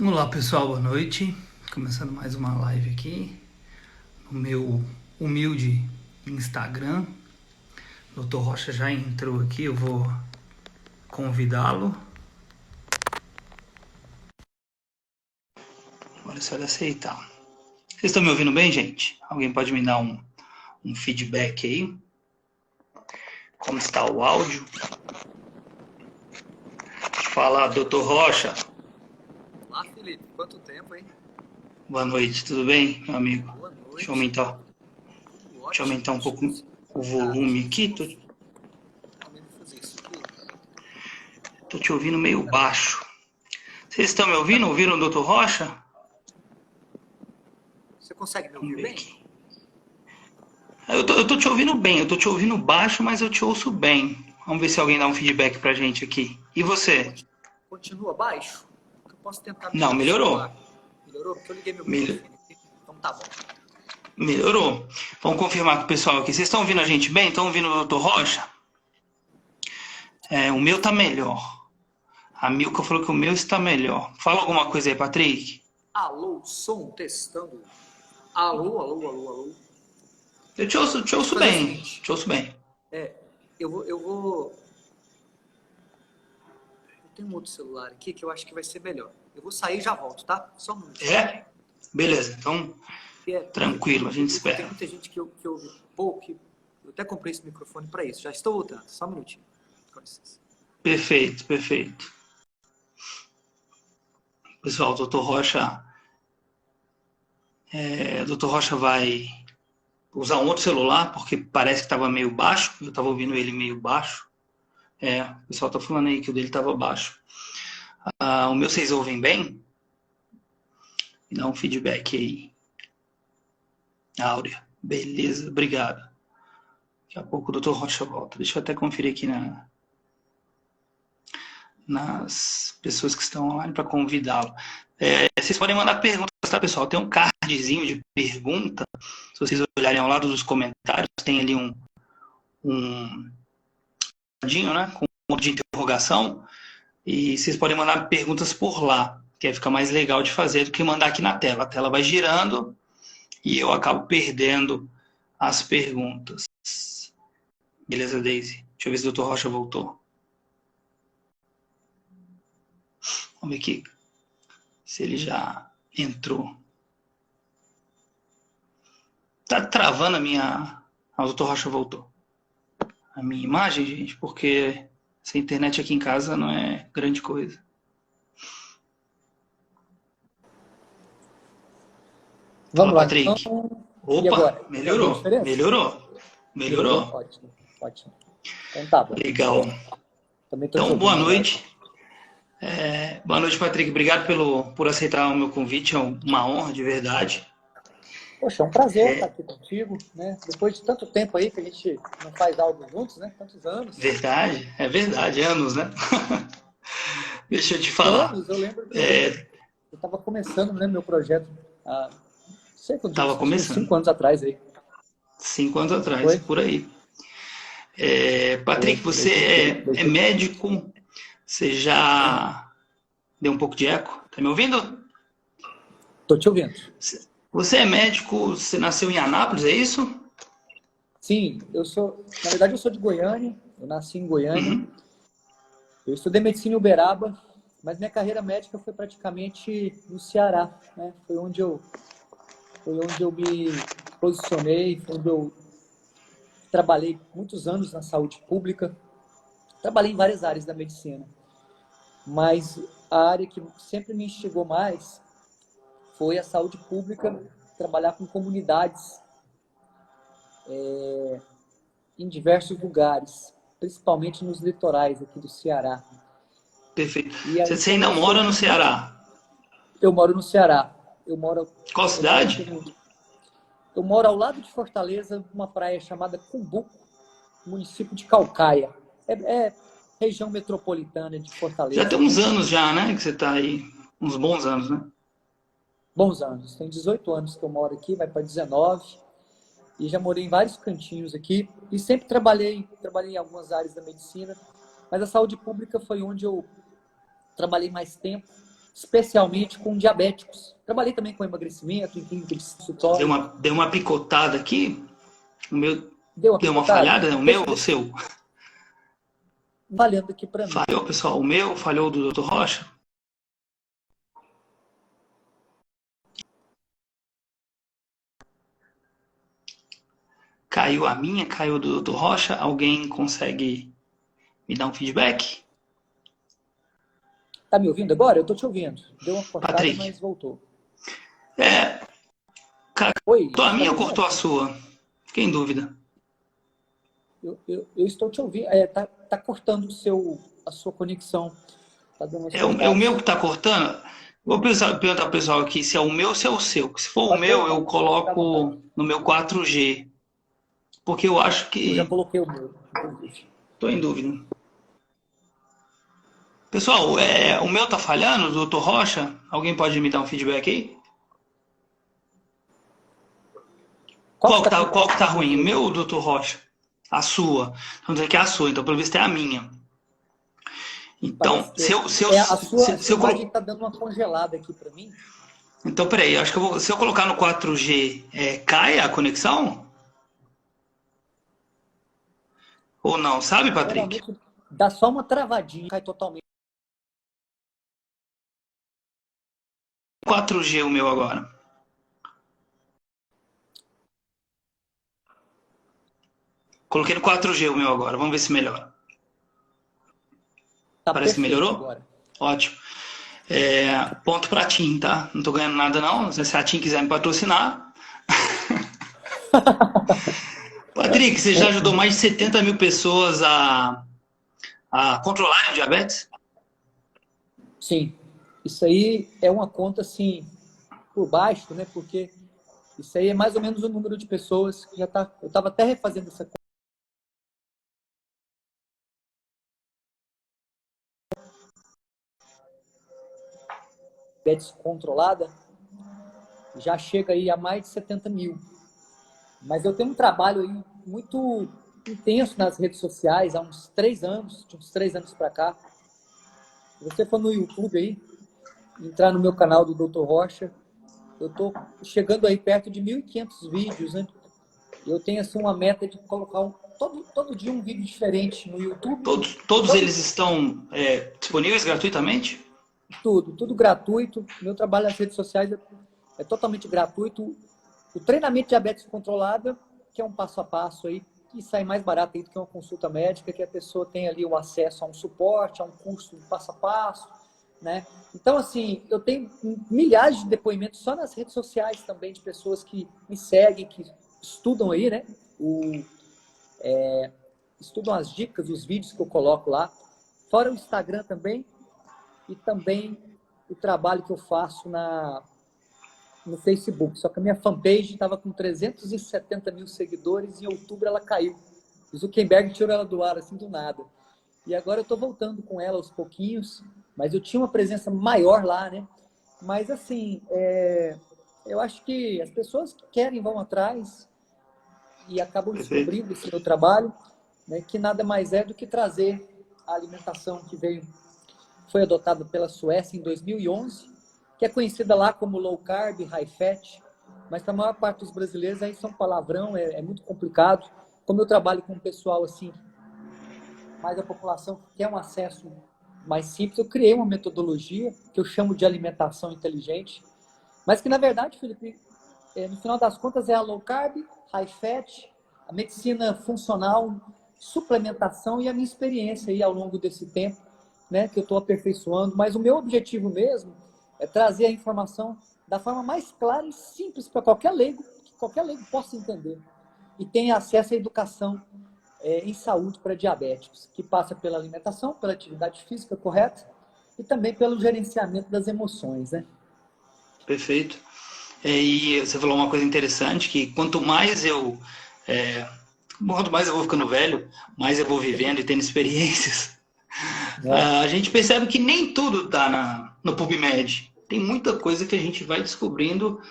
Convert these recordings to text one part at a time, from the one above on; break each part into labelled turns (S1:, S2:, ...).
S1: Olá pessoal, boa noite. Começando mais uma live aqui no meu humilde Instagram. O Dr. Rocha já entrou aqui, eu vou convidá-lo. Agora é só ele aceitar. Vocês estão me ouvindo bem, gente? Alguém pode me dar um feedback aí? Como está o áudio? Fala, Dr. Rocha.
S2: Olá, Felipe. Quanto tempo, hein?
S1: Boa noite, tudo bem, meu amigo?
S2: Boa
S1: Deixa eu
S2: noite.
S1: aumentar,
S2: Tudo
S1: deixa eu
S2: ótimo.
S1: aumentar um
S2: Deixa
S1: pouco
S2: eu só
S1: o
S2: colocar. Deixa
S1: volume
S2: eu
S1: aqui.
S2: só
S1: Tô,
S2: também fazer isso aqui.
S1: tô te ouvindo meio
S2: Pera aí.
S1: baixo. Vocês estão me
S2: Você, tá...
S1: ouvindo? Ouviram o Dr. Rocha?
S2: Você consegue me
S1: Vamos
S2: ouvir
S1: ver
S2: bem?
S1: aqui. Eu tô te ouvindo bem, eu tô te ouvindo baixo, mas eu te ouço bem. Vamos ver se alguém dá um feedback pra gente aqui. E você?
S2: Continua baixo? Eu posso tentar
S1: Não,
S2: mexer no celular.
S1: melhorou.
S2: Melhorou? Porque eu liguei meu
S1: Mel-
S2: microfone aqui. Então tá bom.
S1: Melhorou. Vamos confirmar com o pessoal aqui. Vocês estão ouvindo a gente bem? Estão ouvindo o Dr. Rocha? O meu tá melhor. A Milka falou que o meu está melhor. Fala alguma coisa aí, Patrick.
S2: Alô, som testando. Alô, alô, alô, alô.
S1: Te
S2: Deixa eu
S1: ouço
S2: fazer o
S1: bem.
S2: seguinte.
S1: Te ouço bem.
S2: Eu tenho um outro celular aqui que eu acho que vai ser melhor. Eu vou sair e já volto, tá? Só um minutinho.
S1: É? Beleza, então tranquilo, a gente
S2: Tem
S1: espera.
S2: muita gente que ouve pouco. Eu até comprei esse microfone para isso. Já estou voltando. Só um minutinho. Com licença.
S1: Perfeito, perfeito. Pessoal, o Dr. Rocha vai usar um outro celular, porque parece que estava meio baixo. Eu estava ouvindo ele meio baixo. O pessoal está falando aí que o dele estava baixo. O meu vocês ouvem bem? Me dá um feedback aí. Áurea. Beleza, obrigado. Daqui a pouco o Dr. Rocha volta. Deixa eu até conferir aqui nas pessoas que estão online para convidá-lo. Vocês podem mandar perguntas, tá, pessoal? Tem um cardzinho de pergunta. Se vocês olharem ao lado dos comentários, tem ali um cardinho, né? Com um ponto de interrogação. E vocês podem mandar perguntas por lá, que aí fica mais legal de fazer do que mandar aqui na tela. A tela vai girando e eu acabo perdendo as perguntas. Beleza, Daisy? Deixa eu ver se o Dr. Rocha voltou. Vamos ver aqui se ele já entrou. Tá travando a minha... o Dr. Rocha voltou. A minha imagem, gente, porque essa internet aqui em casa não é grande coisa. Fala,
S2: Vamos lá,
S1: Patrick.
S2: então. E
S1: Opa,
S2: agora? Tem alguma
S1: melhorou,
S2: diferença?
S1: melhorou,
S2: Melhorou?
S1: melhorou.
S2: Ótimo, ótimo. Então tá bom.
S1: Legal.
S2: Também estou te
S1: Então, boa
S2: ouvindo melhor.
S1: noite. Boa noite, Patrick. Obrigado por aceitar o meu convite. É uma honra, de verdade.
S2: Poxa, é um prazer estar aqui contigo, né? Depois de tanto tempo aí que a gente não faz algo juntos, né? Tantos anos.
S1: Verdade, é verdade. Anos, né? Deixa eu te falar.
S2: Anos, eu lembro que eu estava começando, né, meu projeto há, não sei quando,
S1: Tava
S2: acho que uns
S1: começando.
S2: 5 anos atrás aí.
S1: 5 anos atrás,
S2: Foi?
S1: por aí.
S2: Foi,
S1: Patrick, você é
S2: 2000.
S1: médico? Você já deu um pouco de eco? Tá me ouvindo?
S2: Tô te ouvindo.
S1: Você é médico, você nasceu em Anápolis, é isso?
S2: Sim, na verdade eu sou de Goiânia, eu nasci em Goiânia.
S1: Uhum.
S2: Eu estudei medicina em Uberaba, mas minha carreira médica foi praticamente no Ceará, né? Foi onde eu me posicionei, foi onde eu trabalhei muitos anos na saúde pública. Trabalhei em várias áreas da medicina, mas a área que sempre me instigou mais foi a saúde pública, trabalhar com comunidades em diversos lugares, principalmente nos litorais aqui do Ceará.
S1: Perfeito.
S2: E aí
S1: Você
S2: foi
S1: ainda mora no
S2: sempre muito...
S1: Ceará?
S2: Eu moro no Ceará. Eu moro
S1: Qual cidade?
S2: eu moro ao lado de Fortaleza, uma praia chamada Cumbuco, município de Caucaia. É região metropolitana de
S1: Já tem
S2: Fortaleza.
S1: uns anos já, né? Que você tá aí. Uns bons anos, né?
S2: Bons anos. Tem 18 anos que eu moro aqui, vai para 19. E já morei em vários cantinhos aqui. E sempre trabalhei em algumas áreas da medicina. Mas a saúde pública foi onde eu trabalhei mais tempo. especialmente com diabéticos. Trabalhei também com emagrecimento, em clínica de consultório.
S1: Deu uma picotada aqui. O meu
S2: Deu
S1: deu uma
S2: picotada?
S1: falhada, né? O meu ou o seu?
S2: Valendo aqui para mim.
S1: Falhou, pessoal. O meu falhou do Dr. Rocha? Caiu a minha, caiu do Dr. Rocha. Alguém consegue me dar um feedback?
S2: Tá me ouvindo agora? Eu tô te ouvindo. Deu uma cortada,
S1: Patrick.
S2: mas voltou.
S1: É,
S2: Oi,
S1: cortou a minha
S2: tá
S1: ou cortou a sua? Fiquei em dúvida.
S2: eu estou te ouvindo. Tá cortando a sua conexão. Tá dando umas
S1: É o
S2: cortadas.
S1: meu que está cortando? Vou perguntar ao pessoal aqui se é o meu ou se é o seu. Se for o meu, eu coloco no meu 4G. Porque eu acho
S2: Eu já
S1: que...
S2: coloquei o meu, inclusive.
S1: Estou em dúvida. Pessoal, o meu tá falhando, doutor Rocha? Alguém pode me dar um feedback aí? Qual que tá ruim? O meu ou o doutor Rocha? A sua. Vamos dizer que é a sua, então pelo visto é a minha. Então, se
S2: A sua
S1: eu
S2: imagem está dando uma congelada aqui para mim.
S1: Então, peraí, acho que se eu colocar no 4G, cai a conexão? Ou não, sabe, Patrick?
S2: Geralmente dá só uma travadinha, cai totalmente.
S1: 4G o meu agora. Coloquei no 4G o meu agora, vamos ver se melhora.
S2: Tá
S1: Parece que melhorou?
S2: agora.
S1: Ótimo. Ponto pra TIM, tá? Não tô ganhando nada não, se a TIM quiser me patrocinar. Patrick, você já ajudou mais de 70 mil pessoas a controlarem o diabetes?
S2: Sim. Isso aí é uma conta, assim, por baixo, né? Porque isso aí é mais ou menos o número de pessoas que já tá... Eu estava até refazendo essa conta. Diabetes controlada, já chega aí a mais de 70 mil. Mas eu tenho um trabalho aí muito intenso nas redes sociais há uns 3 anos, de uns 3 anos para cá. Se você for no YouTube aí, entrar no meu canal do Dr. Rocha, eu tô chegando aí perto de 1.500 vídeos, né? Eu tenho assim uma meta de colocar todo dia um vídeo diferente no YouTube.
S1: Todos eles estão disponíveis gratuitamente?
S2: Tudo gratuito. Meu trabalho nas redes sociais é totalmente gratuito. O treinamento de diabetes controlada, que é um passo a passo aí, que sai mais barato aí do que uma consulta médica, que a pessoa tem ali o acesso a um suporte, a um curso passo a passo, né? Então, assim, eu tenho milhares de depoimentos só nas redes sociais também, de pessoas que me seguem, que estudam aí, né? Estudam as dicas, os vídeos que eu coloco lá. Fora o Instagram também, e também o trabalho que eu faço no Facebook. Só que a minha fanpage estava com 370 mil seguidores e em outubro ela caiu. O Zuckerberg tirou ela do ar, assim, do nada. E agora eu estou voltando com ela aos pouquinhos, mas eu tinha uma presença maior lá, né? Mas, assim, eu acho que as pessoas que querem vão atrás e acabam descobrindo esse meu trabalho, né? Que nada mais é do que trazer a alimentação que foi adotada pela Suécia em 2011, que é conhecida lá como low carb, high fat, mas para a maior parte dos brasileiros aí são palavrão, é muito complicado. Como eu trabalho com o pessoal assim, mais a população que quer um acesso mais simples, eu criei uma metodologia que eu chamo de alimentação inteligente, mas que na verdade, Felipe, no final das contas é a low carb, high fat, a medicina funcional, suplementação e a minha experiência aí ao longo desse tempo, né, que eu estou aperfeiçoando. Mas o meu objetivo mesmo é trazer a informação da forma mais clara e simples para qualquer leigo, que qualquer leigo possa entender e tenha acesso à educação em saúde para diabéticos, que passa pela alimentação, pela atividade física correta e também pelo gerenciamento das emoções, né?
S1: Perfeito. E você falou uma coisa interessante, que quanto mais eu vou ficando velho, mais eu vou vivendo e tendo experiências, a gente percebe que nem tudo está no PubMed. Tem muita coisa que a gente vai descobrindo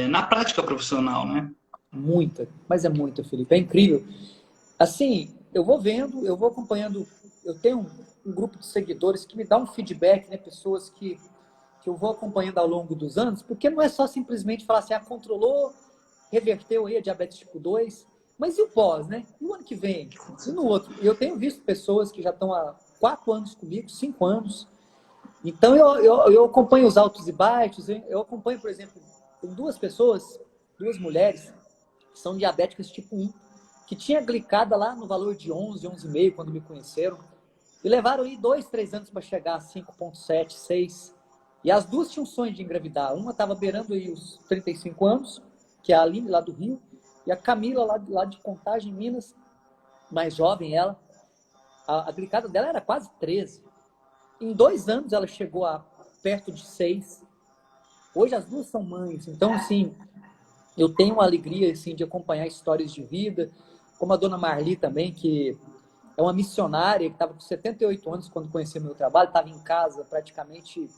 S1: na prática profissional, né?
S2: Muita, mas é muita, Felipe. É incrível. Assim, eu vou vendo, eu vou acompanhando. Eu tenho um grupo de seguidores que me dá um feedback, né? Pessoas que que eu vou acompanhando ao longo dos anos, porque não é só simplesmente falar assim, controlou, reverteu aí a diabetes tipo 2, mas e o pós, né? E o ano que vem? E no outro? Eu tenho visto pessoas que já estão há 4 anos comigo, 5 anos. Então, eu acompanho os altos e baixos. Eu acompanho, por exemplo, tem 2 pessoas, 2 mulheres, que são diabéticas tipo 1, que tinha glicada lá no valor de 11, 11,5 quando me conheceram. E levaram aí 2, 3 anos para chegar a 5,7, 6. E as 2 tinham sonho de engravidar. Uma estava beirando aí os 35 anos, que é a Aline, lá do Rio, e a Camila, lá de Contagem, Minas, mais jovem ela. A glicada dela era quase 13. Em 2 anos ela chegou a perto de 6. Hoje as 2 são mães. Então, assim, eu tenho a alegria assim, de acompanhar histórias de vida, como a dona Marli também, que é uma missionária, que estava com 78 anos quando conheceu meu trabalho, estava em casa praticamente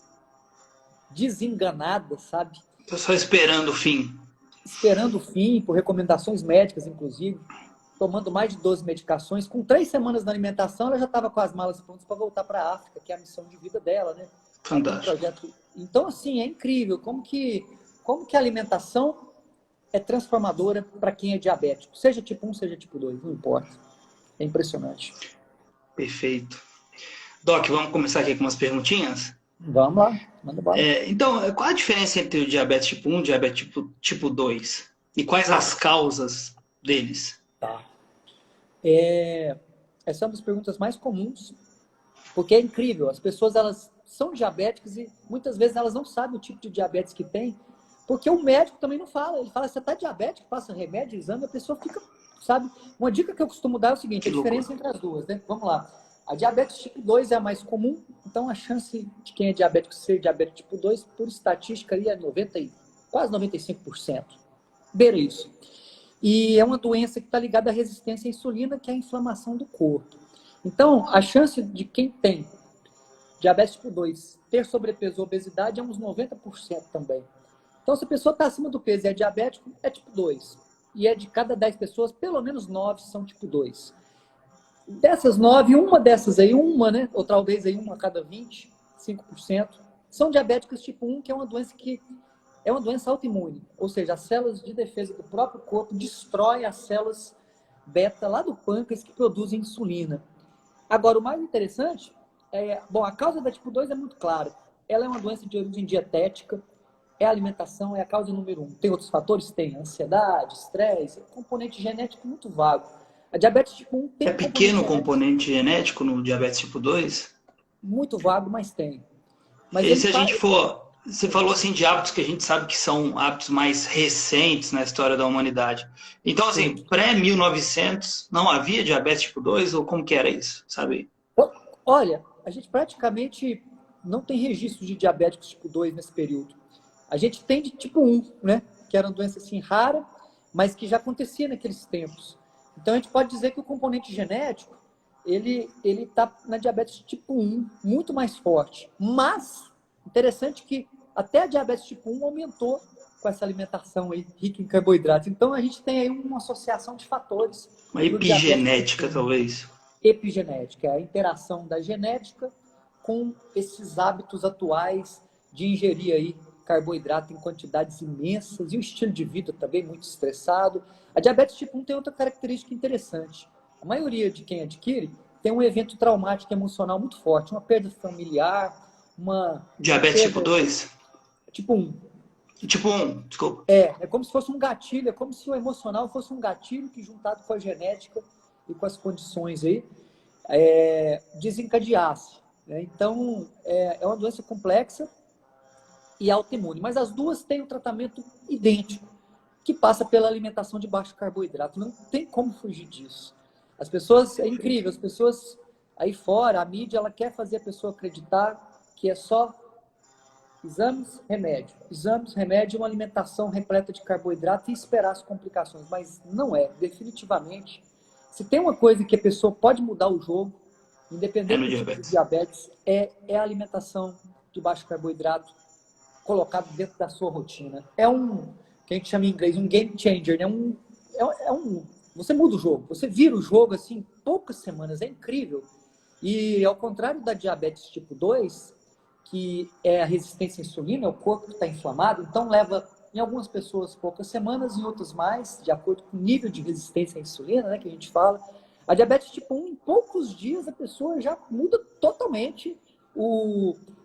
S2: desenganada, sabe?
S1: Tô só esperando o fim.
S2: Esperando o fim, por recomendações médicas, inclusive, tomando mais de 12 medicações. Com 3 semanas na alimentação, ela já estava com as malas prontas para voltar para a África, que é a missão de vida dela, né? Ela tem um
S1: Fantástico.
S2: projeto. Então, assim, é incrível como que a alimentação é transformadora para quem é diabético. Seja tipo 1, seja tipo 2, não importa. É impressionante.
S1: Perfeito. Doc, vamos começar aqui com umas perguntinhas?
S2: Vamos lá, manda bala.
S1: Então, qual a diferença entre o diabetes tipo 1 e o diabetes tipo 2? E quais as causas deles?
S2: Tá. Essa é uma das perguntas mais comuns, porque é incrível. As pessoas, elas são diabéticas e muitas vezes elas não sabem o tipo de diabetes que tem, porque o médico também não fala. Ele fala, você está diabético, passa remédio, exame, a pessoa fica, sabe? Uma dica que eu costumo dar é o seguinte,
S1: Que
S2: a diferença
S1: loucura.
S2: entre as duas, né? Vamos lá. A diabetes tipo 2 é a mais comum, então a chance de quem é diabético ser diabetes tipo 2, por estatística, ali é quase 95%. Beira isso. E é uma doença que está ligada à resistência à insulina, que é a inflamação do corpo. Então, a chance de quem tem diabetes tipo 2 ter sobrepeso ou obesidade é uns 90% também. Então, se a pessoa está acima do peso e é diabético, é tipo 2. E é de cada 10 pessoas, pelo menos 9 são tipo 2. Dessas 9, uma dessas aí, né? Ou talvez aí uma a cada 20, 5%, são diabéticos tipo 1, que é uma doença autoimune. Ou seja, as células de defesa do próprio corpo destroem as células beta lá do pâncreas que produzem insulina. Agora, o mais interessante a causa da tipo 2 é muito clara. Ela é uma doença de origem dietética, é a alimentação, é a causa número 1. Tem outros fatores? Tem ansiedade, estresse, componente genético muito vago. A diabetes tipo 1 tem
S1: É
S2: um componente
S1: pequeno o
S2: genético
S1: componente genético no diabetes tipo 2?
S2: muito vago, mas tem. Mas
S1: E
S2: ele
S1: se a gente for. Você falou assim de hábitos que a gente sabe que são hábitos mais recentes na história da humanidade. Então, assim,
S2: Sim.
S1: pré-1900 não havia diabetes tipo 2 ou como que era isso? Sabe?
S2: Olha, a gente praticamente não tem registro de diabéticos tipo 2 nesse período. A gente tem de tipo 1, né? Que era uma doença assim rara, mas que já acontecia naqueles tempos. Então a gente pode dizer que o componente genético, ele está na diabetes tipo 1 muito mais forte. Mas, interessante que até a diabetes tipo 1 aumentou com essa alimentação aí, rica em carboidratos. Então a gente tem aí uma associação de fatores
S1: Uma
S2: para o diabetes tipo
S1: epigenética,
S2: 1.
S1: talvez.
S2: Epigenética, a interação da genética com esses hábitos atuais de ingerir aí carboidrato em quantidades imensas e o estilo de vida também muito estressado. A diabetes tipo 1 tem outra característica interessante. A maioria de quem adquire tem um evento traumático emocional muito forte, uma perda familiar, uma
S1: Diabetes tipo
S2: perda
S1: 2?
S2: tipo 1.
S1: Tipo 1, desculpa.
S2: É como se fosse um gatilho, é como se o emocional fosse um gatilho que juntado com a genética e com as condições aí, desencadeasse. Né? Então, é uma doença complexa e autoimune. Mas as duas têm um tratamento idêntico, que passa pela alimentação de baixo carboidrato. Não tem como fugir disso. As pessoas, é incrível, as pessoas aí fora, a mídia, ela quer fazer a pessoa acreditar que é só exames, remédio, uma alimentação repleta de carboidrato e esperar as complicações. Mas não é, definitivamente. Se tem uma coisa que a pessoa pode mudar o jogo,
S1: É
S2: independente
S1: no
S2: do tipo de
S1: diabetes.
S2: diabetes, é a alimentação de baixo carboidrato colocado dentro da sua rotina. É que a gente chama em inglês, um game changer, né? Você muda o jogo, você vira o jogo assim em poucas semanas, é incrível. E ao contrário da diabetes tipo 2, que é a resistência à insulina, é o corpo que está inflamado, então leva, em algumas pessoas, poucas semanas, em outras mais, de acordo com o nível de resistência à insulina, né, que a gente fala. A diabetes tipo 1, em poucos dias, a pessoa já muda totalmente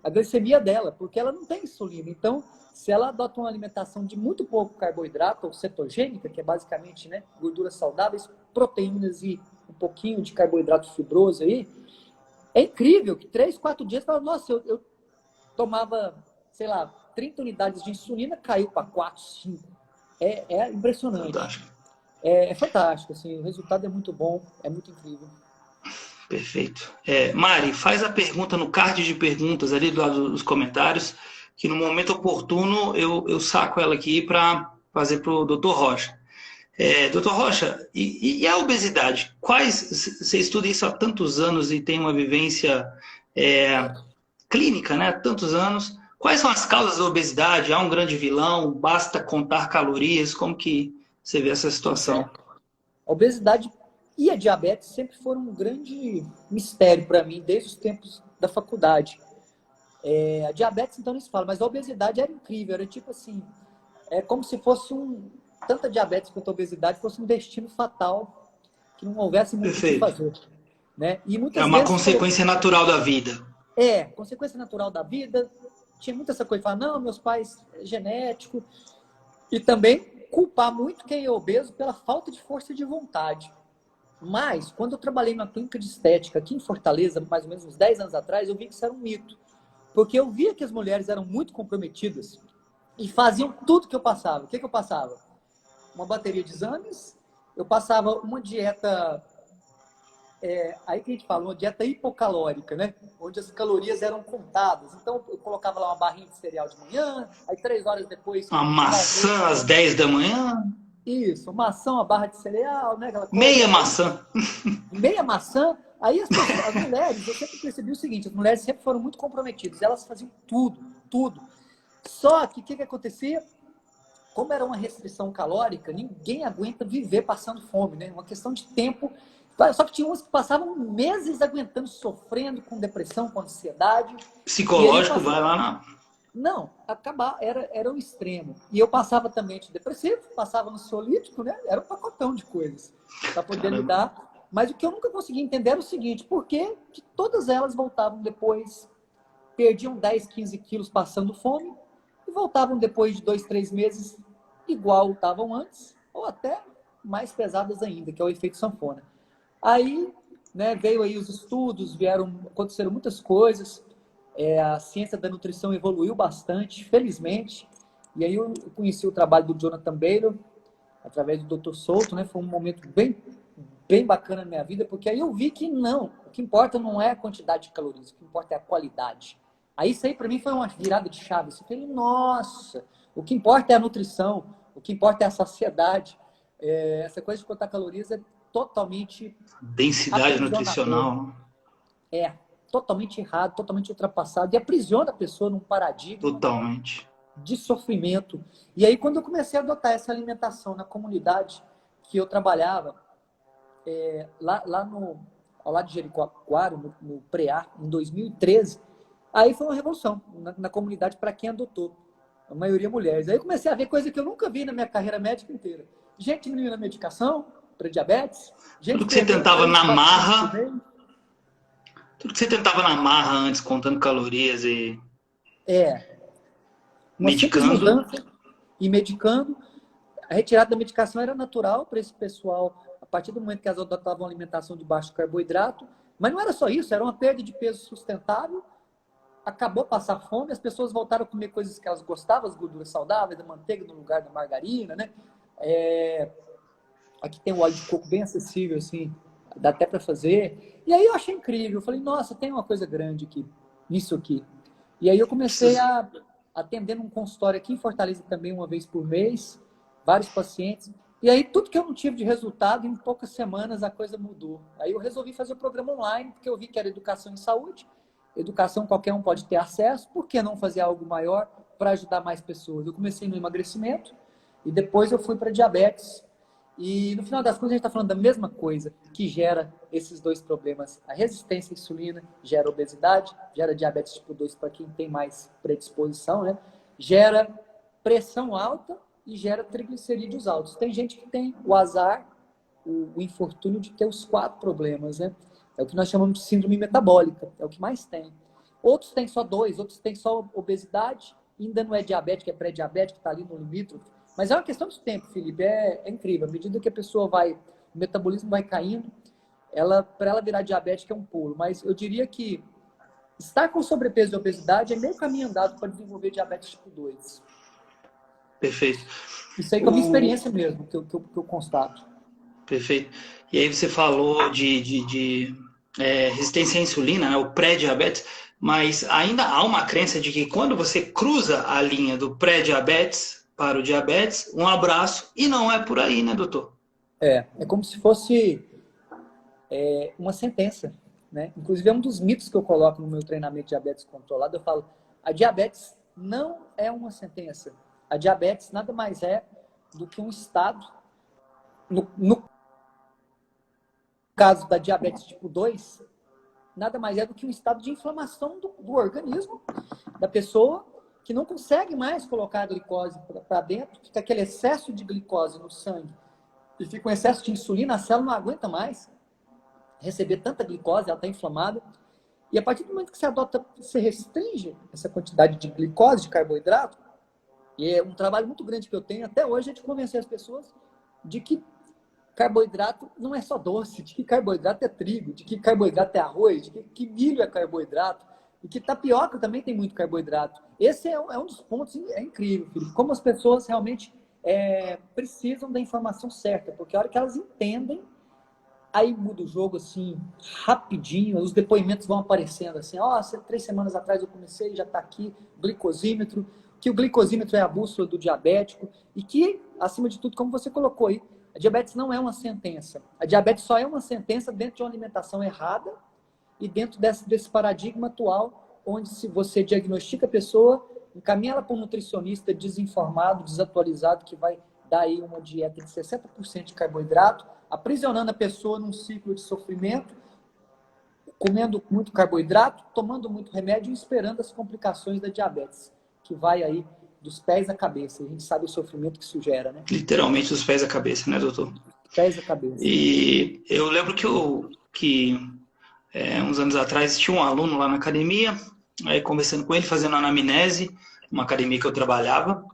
S2: a glicemia dela, porque ela não tem insulina. Então, se ela adota uma alimentação de muito pouco carboidrato, ou cetogênica, que é basicamente, né, gorduras saudáveis, proteínas e um pouquinho de carboidrato fibroso aí, é incrível que 3, 4 dias, fala, nossa, eu tomava, sei lá, 30 unidades de insulina, caiu para 4, 5. É impressionante.
S1: Fantástico.
S2: É fantástico, assim, o resultado é muito bom, é muito incrível.
S1: Perfeito. Mari, faz a pergunta no card de perguntas ali do lado dos comentários, que no momento oportuno eu saco ela aqui para fazer para o Dr. Rocha. Doutor Rocha, e a obesidade? Você estuda isso há tantos anos e tem uma vivência clínica, né? Há tantos anos. Quais são as causas da obesidade? Há um grande vilão? Basta contar calorias? Como que você vê essa situação?
S2: A obesidade e a diabetes sempre foram um grande mistério para mim, desde os tempos da faculdade. A diabetes, então, nem se fala, mas a obesidade era incrível, era tipo assim, como se fosse tanto a diabetes quanto a obesidade fosse um destino fatal, que não houvesse muito o que fazer. Né? E
S1: É
S2: muitas
S1: uma
S2: vezes,
S1: consequência natural da vida.
S2: Consequência natural da vida. Tinha muita essa coisa, falar, não, meus pais, é genético. E também culpar muito quem é obeso pela falta de força de vontade. Mas, quando eu trabalhei na clínica de estética aqui em Fortaleza, mais ou menos uns 10 anos atrás, eu vi que isso era um mito. Porque eu via que as mulheres eram muito comprometidas e faziam tudo que eu passava. O que eu passava? Uma bateria de exames, eu passava uma dieta, aí que a gente fala, uma dieta hipocalórica, né? Onde as calorias eram contadas. Então, eu colocava lá uma barrinha de cereal de manhã, aí 3 horas depois...
S1: Uma maçã às 10 da manhã.
S2: Isso, maçã, uma barra de cereal, né? Aquela coisa,
S1: meia maçã.
S2: Meia maçã. Aí as mulheres, eu sempre percebi o seguinte, as mulheres sempre foram muito comprometidas, elas faziam tudo. Só que o que acontecia? Como era uma restrição calórica, ninguém aguenta viver passando fome, né? Uma questão de tempo. Só que tinha uns que passavam meses aguentando, sofrendo com depressão, com ansiedade.
S1: Psicológico vai lá na...
S2: Não, era o extremo. E eu passava também antidepressivo, passava no ansiolítico, né? Era um pacotão de coisas para poder lidar. Mas o que eu nunca consegui entender era o seguinte, por que todas elas voltavam depois, perdiam 10, 15 quilos passando fome, e voltavam depois de 2, 3 meses igual estavam antes, ou até mais pesadas ainda, que é o efeito sanfona. Aí, né, veio aí os estudos, aconteceram muitas coisas, a ciência da nutrição evoluiu bastante, felizmente, e aí eu conheci o trabalho do Jonathan Baylor, através do Dr. Souto, né, foi um momento bem bacana na minha vida, porque aí eu vi que não, o que importa não é a quantidade de calorias, o que importa é a qualidade. Aí isso aí para mim foi uma virada de chave. Eu falei, nossa, o que importa é a nutrição, o que importa é a saciedade. Essa coisa de contar calorias é totalmente...
S1: densidade nutricional.
S2: Totalmente errado, totalmente ultrapassado. E aprisiona a pessoa num paradigma
S1: totalmente
S2: de sofrimento. E aí quando eu comecei a adotar essa alimentação na comunidade que eu trabalhava, ao lado de Jericoacoara, no Preá, em 2013, aí foi uma revolução na comunidade para quem adotou. A maioria mulheres. Aí eu comecei a ver coisa que eu nunca vi na minha carreira médica inteira. Gente diminuindo a medicação para diabetes.
S1: Tudo que você tentava na marra. Tudo que você tentava na marra antes, contando calorias e... medicando.
S2: E medicando. A retirada da medicação era natural para esse pessoal, a partir do momento que elas adotavam uma alimentação de baixo carboidrato. Mas não era só isso, era uma perda de peso sustentável. Acabou passar fome, as pessoas voltaram a comer coisas que elas gostavam, as gorduras saudáveis, da manteiga no lugar da margarina, né? Aqui tem um óleo de coco bem acessível, assim, dá até para fazer. E aí eu achei incrível, eu falei, nossa, tem uma coisa grande aqui, nisso aqui. E aí eu comecei a atender num consultório aqui em Fortaleza também, uma vez por mês, vários pacientes. E aí tudo que eu não tive de resultado, em poucas semanas a coisa mudou. Aí eu resolvi fazer o programa online, porque eu vi que era educação em saúde. Educação qualquer um pode ter acesso, por que não fazer algo maior para ajudar mais pessoas? Eu comecei no emagrecimento e depois eu fui para diabetes. E no final das contas a gente está falando da mesma coisa que gera esses dois problemas. A resistência à insulina gera obesidade, gera diabetes tipo 2 para quem tem mais predisposição, né? Gera pressão alta e gera triglicerídeos altos. Tem gente que tem o azar, o infortúnio de ter os 4 problemas, né? É o que nós chamamos de síndrome metabólica, é o que mais tem. Outros têm só 2, outros têm só obesidade, ainda não é diabético, é pré-diabético, está ali no limítrofe. Mas é uma questão de tempo, Felipe, é incrível. À medida que a pessoa vai, o metabolismo vai caindo, para ela virar diabética é um pulo. Mas eu diria que estar com sobrepeso e obesidade é meio caminho andado para desenvolver diabetes tipo 2.
S1: Perfeito.
S2: Isso aí com a minha experiência mesmo, que eu constato.
S1: Perfeito. E aí você falou de resistência à insulina, né, o pré-diabetes, mas ainda há uma crença de que quando você cruza a linha do pré-diabetes para o diabetes, um abraço, e não é por aí, né, doutor?
S2: É como se fosse uma sentença, né? Inclusive é um dos mitos que eu coloco no meu treinamento de diabetes controlado. Eu falo, a diabetes não é uma sentença. A diabetes nada mais é do que um estado, no caso da diabetes tipo 2, nada mais é do que um estado de inflamação do organismo da pessoa, que não consegue mais colocar a glicose para dentro, fica aquele excesso de glicose no sangue e fica um excesso de insulina, a célula não aguenta mais receber tanta glicose, ela está inflamada. E a partir do momento que você restringe essa quantidade de glicose, de carboidrato, e é um trabalho muito grande que eu tenho até hoje é de convencer as pessoas de que carboidrato não é só doce, de que carboidrato é trigo, de que carboidrato é arroz, de que milho é carboidrato, e que tapioca também tem muito carboidrato. Esse é um dos pontos, é incrível, Felipe, como as pessoas realmente precisam da informação certa, porque a hora que elas entendem, aí muda o jogo assim, rapidinho, os depoimentos vão aparecendo assim, 3 semanas atrás eu comecei, já está aqui, glicosímetro, que o glicosímetro é a bússola do diabético, e que, acima de tudo, como você colocou aí, a diabetes não é uma sentença. A diabetes só é uma sentença dentro de uma alimentação errada e dentro desse paradigma atual, onde se você diagnostica a pessoa, encaminha ela para um nutricionista desinformado, desatualizado, que vai dar aí uma dieta de 60% de carboidrato, aprisionando a pessoa num ciclo de sofrimento, comendo muito carboidrato, tomando muito remédio e esperando as complicações da diabetes, que vai aí dos pés à cabeça. A gente sabe o sofrimento que isso gera, né?
S1: Literalmente dos pés à cabeça, né, doutor?
S2: Pés à cabeça.
S1: E eu lembro que uns anos atrás tinha um aluno lá na academia, aí conversando com ele, fazendo anamnese, uma academia que eu trabalhava.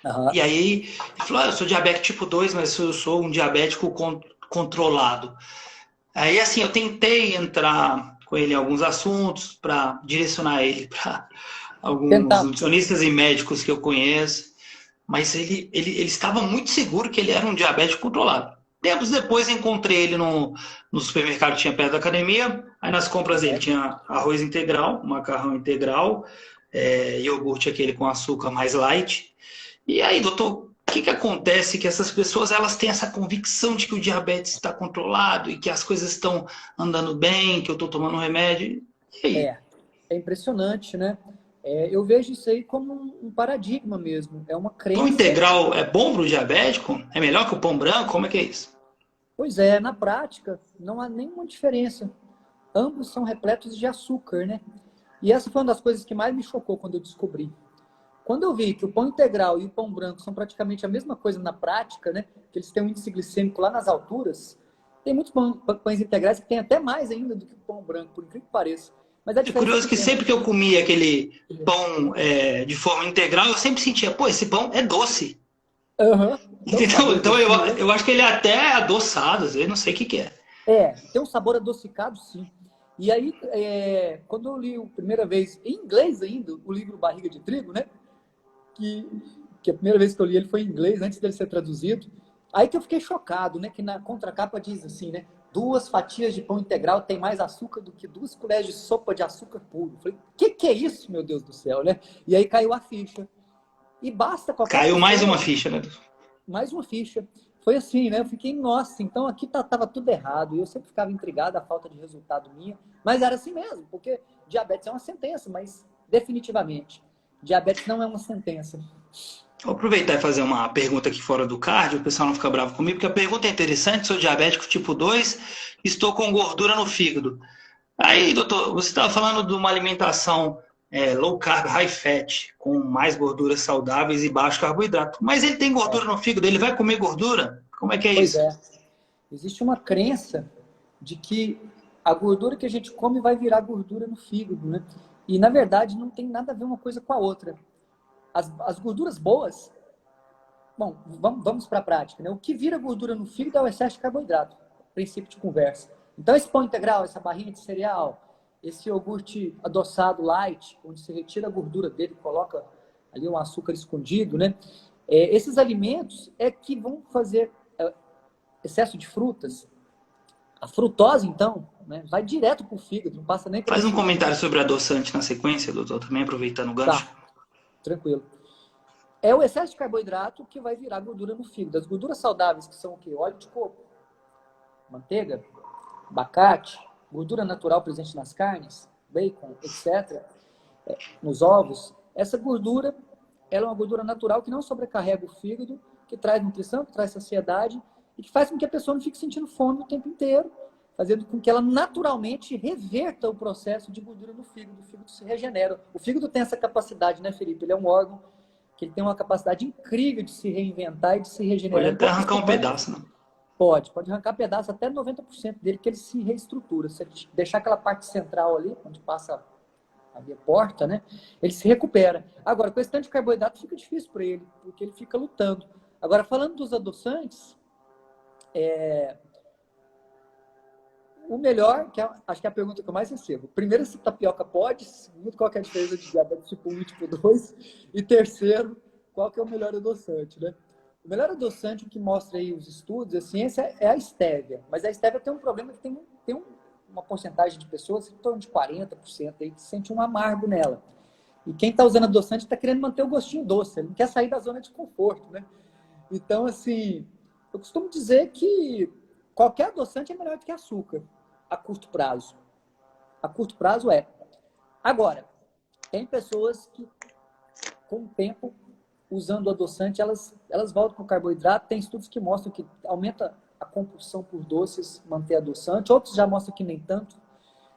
S2: Uhum.
S1: E aí ele falou, eu sou diabético tipo 2, mas eu sou um diabético controlado. Aí assim, eu tentei entrar com ele em alguns assuntos para direcionar ele para alguns nutricionistas e médicos que eu conheço, mas ele estava muito seguro que ele era um diabético controlado. Tempos depois encontrei ele no supermercado que tinha perto da academia, aí nas compras dele tinha arroz integral, macarrão integral, iogurte aquele com açúcar mais light. E aí, doutor, o que acontece que essas pessoas elas têm essa convicção de que o diabetes está controlado e que as coisas estão andando bem, que eu estou tomando um remédio? E aí?
S2: É impressionante, né? Eu vejo isso aí como um paradigma mesmo. É uma crença.
S1: Pão integral é bom para o diabético? É melhor que o pão branco? Como é que é isso?
S2: Pois é, na prática, não há nenhuma diferença. Ambos são repletos de açúcar, né? E essa foi uma das coisas que mais me chocou quando eu descobri. Quando eu vi que o pão integral e o pão branco são praticamente a mesma coisa na prática, né? Que eles têm um índice glicêmico lá nas alturas. Tem muitos pães integrais que têm até mais ainda do que o pão branco, por incrível que pareça. Mas
S1: é curioso que sempre que eu comia aquele pão de forma integral, eu sempre sentia, pô, esse pão é doce.
S2: Uhum.
S1: Então eu acho que ele é até adoçado, eu não sei o que é.
S2: Tem um sabor adocicado, sim. E aí, quando eu li a primeira vez, em inglês ainda, o livro Barriga de Trigo, né? Que a primeira vez que eu li ele foi em inglês, antes dele ser traduzido. Aí que eu fiquei chocado, né? Que na contracapa diz assim, né? 2 fatias de pão integral tem mais açúcar do que 2 colheres de sopa de açúcar puro. Falei, que é isso, meu Deus do céu, né? E aí caiu a ficha. E basta qualquer
S1: Caiu
S2: pessoa,
S1: mais uma ficha, né?
S2: Mais uma ficha. Foi assim, né? Eu fiquei, nossa, então aqui tava tudo errado. E eu sempre ficava intrigado, a falta de resultado minha. Mas era assim mesmo, porque diabetes é uma sentença, mas definitivamente, diabetes não é uma sentença.
S1: Vou aproveitar e fazer uma pergunta aqui fora do cardio, o pessoal não fica bravo comigo, porque a pergunta é interessante, sou diabético tipo 2, estou com gordura no fígado. Aí, doutor, você estava falando de uma alimentação low carb, high fat, com mais gorduras saudáveis e baixo carboidrato. Mas ele tem gordura no fígado, ele vai comer gordura? Como é que é
S2: Pois
S1: isso?
S2: é. Existe uma crença de que a gordura que a gente come vai virar gordura no fígado, né? E, na verdade, não tem nada a ver uma coisa com a outra. As gorduras boas... Bom, vamos para a prática, né? O que vira gordura no fígado é o excesso de carboidrato. Princípio de conversa. Então, esse pão integral, essa barrinha de cereal, esse iogurte adoçado light, onde se retira a gordura dele, coloca ali um açúcar escondido, né? Esses alimentos é que vão fazer excesso de frutas. A frutose, então, né, vai direto para o fígado, não passa nem pelo
S1: Faz um
S2: intestino.
S1: comentário sobre adoçante na sequência, doutor, também aproveitando o gancho.
S2: Tá, tranquilo. É o excesso de carboidrato que vai virar gordura no fígado. As gorduras saudáveis, que são o quê? Óleo de coco, manteiga, abacate, gordura natural presente nas carnes, bacon, etc., nos ovos. Essa gordura, ela é uma gordura natural que não sobrecarrega o fígado, que traz nutrição, que traz saciedade e que faz com que a pessoa não fique sentindo fome o tempo inteiro, fazendo com que ela naturalmente reverta o processo de gordura no fígado. O fígado se regenera. O fígado tem essa capacidade, né, Felipe? Ele é um órgão que ele tem uma capacidade incrível de se reinventar e de se regenerar.
S1: Pode até arrancar um pedaço, né?
S2: Pode arrancar pedaço, até 90% dele, que ele se reestrutura. Se deixar aquela parte central ali, onde passa a minha porta, né? Ele se recupera. Agora, com esse tanto de carboidrato, fica difícil para ele, porque ele fica lutando. Agora, falando dos adoçantes, o melhor, acho que é a pergunta que eu mais recebo. Primeiro, se tapioca pode. Segundo, qual que é a diferença de diabetes tipo 1 e tipo 2. E terceiro, qual que é o melhor adoçante, né? O melhor adoçante, o que mostra aí os estudos, a ciência, é a estévia. Mas a estévia tem um problema que tem uma porcentagem de pessoas, em torno de 40%, aí, que sente um amargo nela. E quem está usando adoçante está querendo manter o gostinho doce, ele não quer sair da zona de conforto, né? Então, assim, eu costumo dizer que qualquer adoçante é melhor do que açúcar, a curto prazo. A curto prazo é. Agora, tem pessoas que, com o tempo, usando o adoçante, elas voltam para o carboidrato. Tem estudos que mostram que aumenta a compulsão por doces, manter adoçante. Outros já mostram que nem tanto.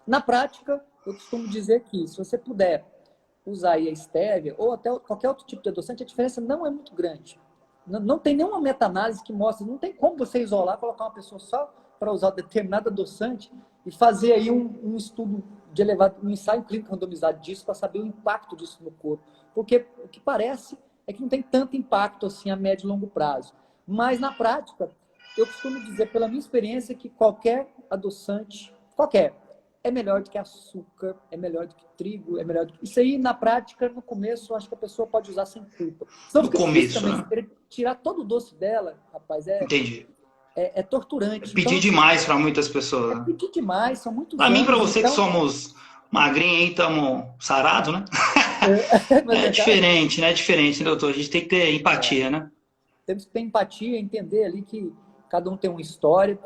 S2: Na prática, eu costumo dizer que, se você puder usar aí a estévia ou até qualquer outro tipo de adoçante, a diferença não é muito grande. Não tem nenhuma meta-análise que mostre, não tem como você isolar, colocar uma pessoa só para usar determinado adoçante e fazer aí um estudo de elevado, um ensaio clínico randomizado disso para saber o impacto disso no corpo. Porque o que parece é que não tem tanto impacto assim a médio e longo prazo. Mas na prática, eu costumo dizer pela minha experiência que qualquer adoçante, é melhor do que açúcar, é melhor do que trigo, é melhor do que... Isso aí, na prática, no começo, eu acho que a pessoa pode usar sem culpa. Senão
S1: No
S2: fica difícil
S1: começo,
S2: também.
S1: né?
S2: Tirar todo o doce dela, rapaz,
S1: Entendi.
S2: é torturante.
S1: Pedir
S2: Então,
S1: demais para muitas pessoas,
S2: é
S1: né?
S2: pedir demais, são muitos
S1: Para mim, para
S2: anos.
S1: você que
S2: Então,
S1: somos magrinhos aí, estamos sarados, né?
S2: não é
S1: É
S2: verdade?
S1: diferente, né? É diferente, né, doutor? A gente tem que ter empatia, né?
S2: Temos que ter empatia, entender ali que cada um tem uma história.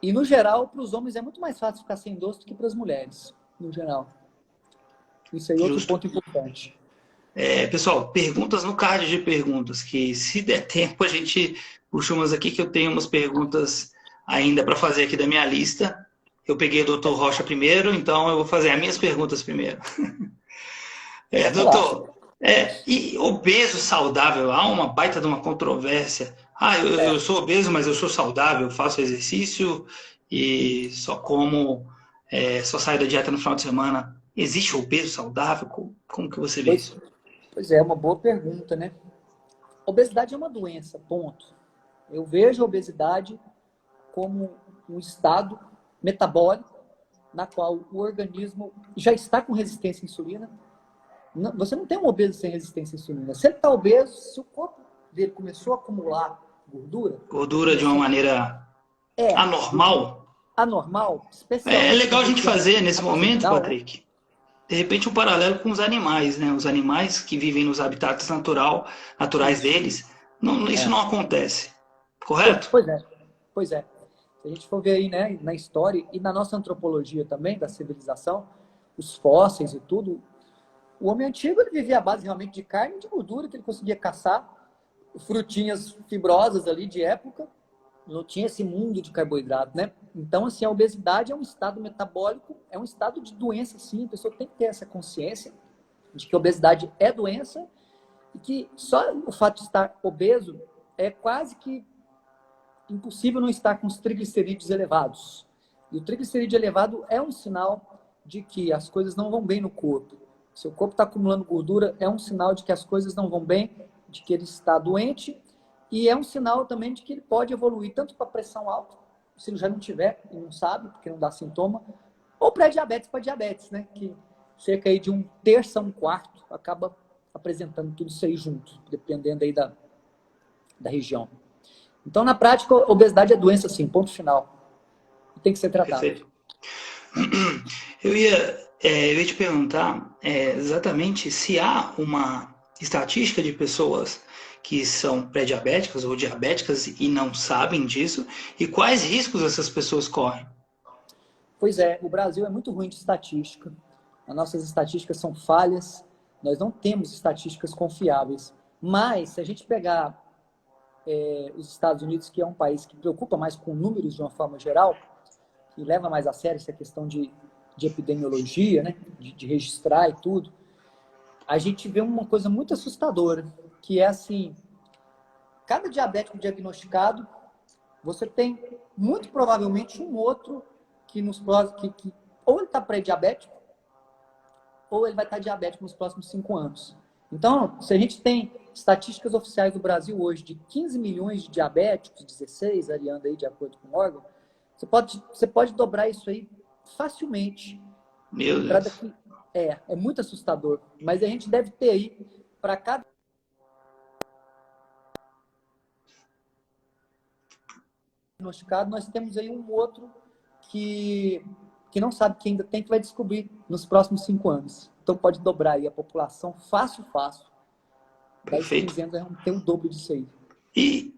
S2: E, no geral, para os homens é muito mais fácil ficar sem doce do que para as mulheres, no geral. Isso aí é outro
S1: Justo.
S2: ponto importante.
S1: Pessoal, perguntas no card de perguntas, que se der tempo a gente puxa umas aqui, que eu tenho umas perguntas ainda para fazer aqui da minha lista. Eu peguei o doutor Rocha primeiro, então eu vou fazer as minhas perguntas primeiro.
S2: Vamos lá.
S1: Doutor, e obeso saudável, há uma baita de uma controvérsia. Eu sou obeso, mas eu sou saudável, faço exercício e só como, só saio da dieta no final de semana. Existe obeso saudável? Como que você vê isso?
S2: Pois é, uma boa pergunta, né? Obesidade é uma doença, ponto. Eu vejo a obesidade como um estado metabólico na qual o organismo já está com resistência à insulina. Você não tem um obeso sem resistência à insulina. Se ele está obeso, se o corpo dele começou a acumular gordura...
S1: Gordura de uma maneira anormal?
S2: Anormal,
S1: É
S2: especialmente...
S1: legal a gente fazer nesse momento,
S2: abdominal,
S1: Patrick, de repente um paralelo com os animais, né? Os animais que vivem nos habitats naturais deles, isso não acontece, correto?
S2: Pois é. Se a gente for ver aí, né, na história e na nossa antropologia também, da civilização, os fósseis e tudo, o homem antigo ele vivia à base realmente de carne e de gordura que ele conseguia caçar frutinhas fibrosas ali de época, não tinha esse mundo de carboidrato, né? Então, assim, a obesidade é um estado metabólico, é um estado de doença, sim. A pessoa tem que ter essa consciência de que a obesidade é doença e que só o fato de estar obeso é quase que impossível não estar com os triglicerídeos elevados. E o triglicerídeo elevado é um sinal de que as coisas não vão bem no corpo. Se o corpo está acumulando gordura, é um sinal de que as coisas não vão bem, de que ele está doente, e é um sinal também de que ele pode evoluir tanto para pressão alta, se ele já não tiver e não sabe, porque não dá sintoma, ou pré-diabetes para diabetes, né? Que cerca aí de 1/3 a 1/4 acaba apresentando tudo isso aí junto, dependendo aí da região. Então, na prática, a obesidade é doença, sim, ponto final. Tem que ser tratado.
S1: Perfeito. Eu ia te perguntar exatamente se há uma estatística de pessoas que são pré-diabéticas ou diabéticas e não sabem disso, e quais riscos essas pessoas correm.
S2: Pois é, o Brasil é muito ruim de estatística. As nossas estatísticas são falhas, nós não temos estatísticas confiáveis. Mas, se a gente pegar os Estados Unidos, que é um país que preocupa mais com números de uma forma geral, que leva mais a sério essa questão de epidemiologia, né? de registrar e tudo, a gente vê uma coisa muito assustadora, que é assim, cada diabético diagnosticado, você tem muito provavelmente um outro que ou ele está pré-diabético, ou ele vai estar diabético nos próximos 5 anos. Então, se a gente tem estatísticas oficiais do Brasil hoje de 15 milhões de diabéticos, 16, variando aí de acordo com o órgão, você pode dobrar isso aí facilmente.
S1: Meu Deus.
S2: Daqui, é muito assustador. Mas a gente deve ter aí, para cada diagnosticado, nós temos aí um outro que não sabe que ainda tem, que vai descobrir nos próximos 5 anos. Então pode dobrar aí a população fácil. 10, 15 anos vamos ter o dobro disso aí.
S1: E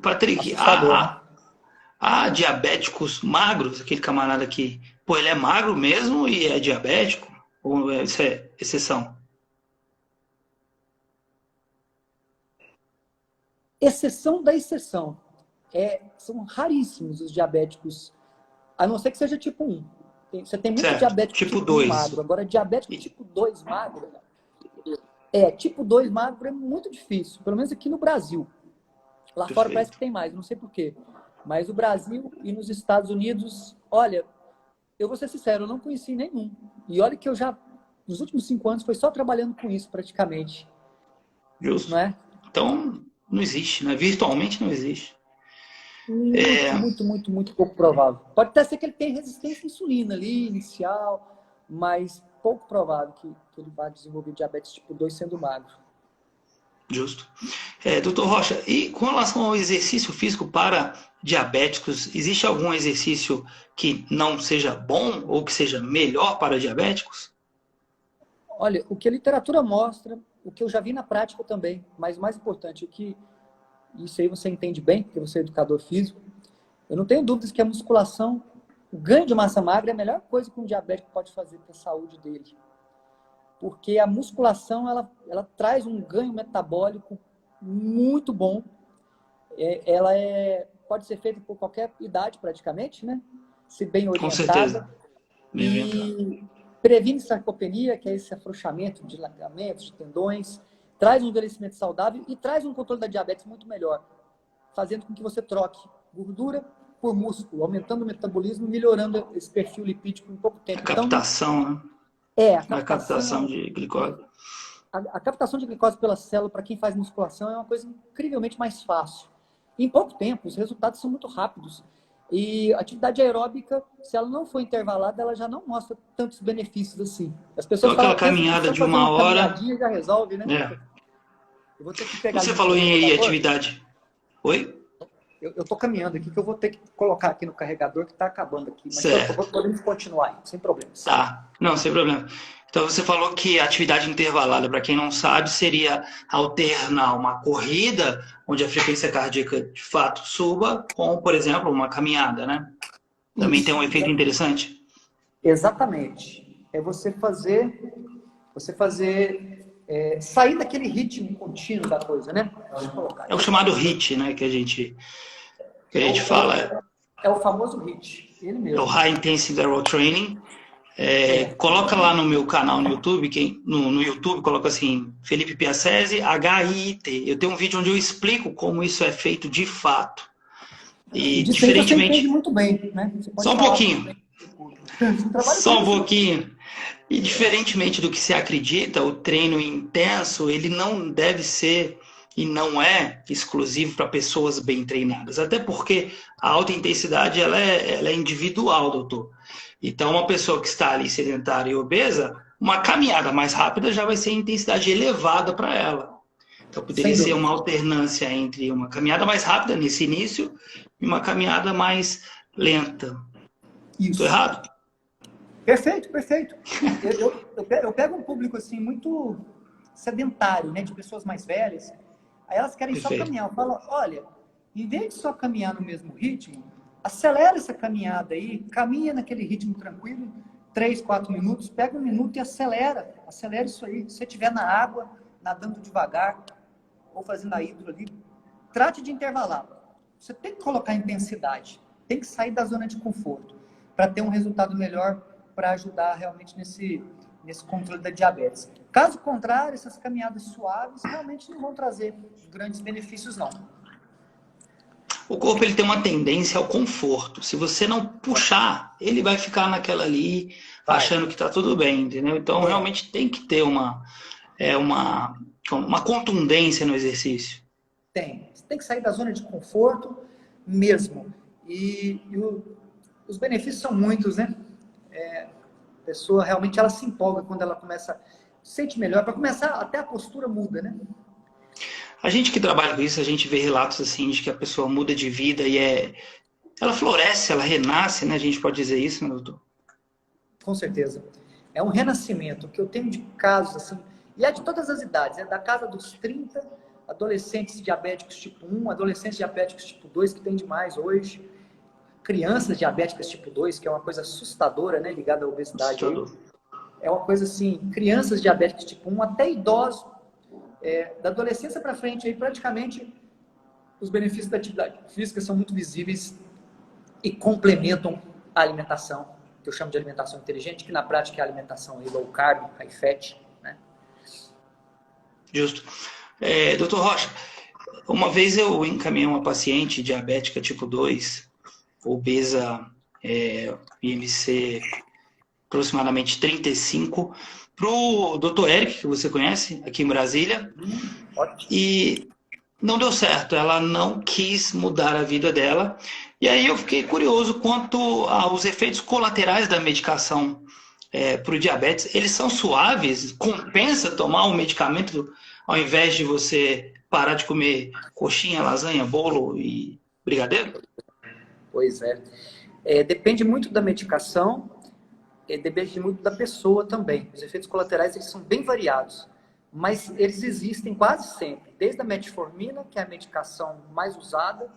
S1: Patrick, há diabéticos magros, aquele camarada que, ele é magro mesmo e é diabético? Ou isso é exceção?
S2: Exceção da exceção. São raríssimos os diabéticos, a não ser que seja tipo 1. Você tem muito diabético tipo 2 magro. Agora, diabético tipo 2 magro, tipo 2 magro é muito difícil, pelo menos aqui no Brasil. Lá Perfeito. Fora parece que tem mais, não sei porquê. Mas o Brasil e nos Estados Unidos, olha, eu vou ser sincero, eu não conheci nenhum. E olha que eu já, nos últimos 5 anos, foi só trabalhando com isso praticamente.
S1: Justo.
S2: Não é?
S1: Então, não existe, né? Virtualmente não existe.
S2: Muito pouco provável. Pode até ser que ele tenha resistência à insulina ali, inicial, mas pouco provável que ele vá desenvolver diabetes tipo 2 sendo magro.
S1: Justo. Doutor Rocha, e com relação ao exercício físico para diabéticos, existe algum exercício que não seja bom ou que seja melhor para diabéticos?
S2: Olha, o que a literatura mostra, o que eu já vi na prática também, mas o mais importante, isso aí você entende bem, porque você é educador físico, eu não tenho dúvidas que a musculação, o ganho de massa magra é a melhor coisa que um diabético pode fazer para a saúde dele. Porque a musculação, ela traz um ganho metabólico muito bom. Ela pode ser feita por qualquer idade, praticamente, né? Se bem orientada.
S1: Com certeza.
S2: E previne sarcopenia, que é esse afrouxamento de ligamentos, de tendões. Traz um envelhecimento saudável e traz um controle da diabetes muito melhor. Fazendo com que você troque gordura por músculo, aumentando o metabolismo, melhorando esse perfil lipídico em pouco tempo.
S1: A captação, né?
S2: A
S1: captação de glicose.
S2: A captação de glicose pela célula, para quem faz musculação, é uma coisa incrivelmente mais fácil. Em pouco tempo, os resultados são muito rápidos. E a atividade aeróbica, se ela não for intervalada, ela já não mostra tantos benefícios assim. As pessoas
S1: falam, aquela caminhada de uma hora
S2: já resolve, né? Eu vou ter que pegar.
S1: Você falou em atividade. Oi?
S2: Eu tô caminhando aqui, que eu vou ter que colocar aqui no carregador, que está acabando aqui. Mas podemos continuar, sem problema.
S1: Tá, não, sem problema. Então, você falou que a atividade intervalada, para quem não sabe, seria alternar uma corrida, onde a frequência cardíaca de fato suba, com, por exemplo, uma caminhada, né? Também tem um efeito interessante?
S2: Exatamente. É você fazer sair daquele ritmo contínuo da coisa, né?
S1: É o chamado HIIT, né, que a gente fala.
S2: É o famoso HIIT, ele
S1: É
S2: mesmo.
S1: o High Intensity Interval Training. Coloca lá no meu canal no YouTube, no YouTube coloca assim, Felipe Piacese, HIIT. Eu tenho um vídeo onde eu explico como isso é feito de fato. E
S2: disso aí você
S1: diferentemente...
S2: entende muito bem, né? Você pode
S1: Só um pouquinho. Só um
S2: isso.
S1: pouquinho. E diferentemente do que se acredita, o treino intenso, ele não deve ser e não é exclusivo para pessoas bem treinadas. Até porque a alta intensidade ela é individual, doutor. Então, uma pessoa que está ali sedentária e obesa, uma caminhada mais rápida já vai ser intensidade elevada para ela. Então, poderia ser uma alternância entre uma caminhada mais rápida nesse início e uma caminhada mais lenta. Estou errado?
S2: Perfeito, perfeito. Eu pego um público assim muito sedentário, né, de pessoas mais velhas. Aí elas querem só caminhar. Eu falo, olha, em vez de só caminhar no mesmo ritmo, acelera essa caminhada aí, caminha naquele ritmo tranquilo, 3, 4 minutos, pega 1 minuto e acelera isso aí. Se você estiver na água, nadando devagar, ou fazendo a hidro ali, trate de intervalar. Você tem que colocar intensidade, tem que sair da zona de conforto, para ter um resultado melhor, para ajudar realmente nesse controle da diabetes. Caso contrário, essas caminhadas suaves realmente não vão trazer grandes benefícios, não.
S1: O corpo ele tem uma tendência ao conforto. Se você não puxar, ele vai ficar naquela ali, achando que está tudo bem, entendeu? Então, realmente tem que ter uma contundência no exercício.
S2: Você tem que sair da zona de conforto mesmo. E os benefícios são muitos, né? A pessoa realmente ela se empolga quando ela começa, sente melhor. Para começar, até a postura muda, né?
S1: A gente que trabalha com isso, a gente vê relatos assim de que a pessoa muda de vida e ela floresce, ela renasce, né? A gente pode dizer isso, né, doutor?
S2: Com certeza. É um renascimento que eu tenho de casos assim, e é de todas as idades, é da casa dos 30, adolescentes diabéticos tipo 1, adolescentes diabéticos tipo 2, que tem demais hoje, crianças diabéticas tipo 2, que é uma coisa assustadora, né, ligada à obesidade. É uma coisa assim, crianças diabéticas tipo 1, até idosos, da adolescência para frente, aí praticamente os benefícios da atividade física são muito visíveis e complementam a alimentação, que eu chamo de alimentação inteligente, que na prática é a alimentação low carb, high fat, né?
S1: Justo. Doutor Rocha, uma vez eu encaminhei uma paciente diabética tipo 2, obesa, IMC aproximadamente 35, para o doutor Eric, que você conhece, aqui em Brasília, e não deu certo, ela não quis mudar a vida dela, e aí eu fiquei curioso quanto aos efeitos colaterais da medicação para o diabetes. Eles são suaves? Compensa tomar um medicamento ao invés de você parar de comer coxinha, lasanha, bolo e brigadeiro?
S2: Pois é. Depende muito da medicação, depende muito da pessoa também. Os efeitos colaterais eles são bem variados, mas eles existem quase sempre. Desde a metformina, que é a medicação mais usada,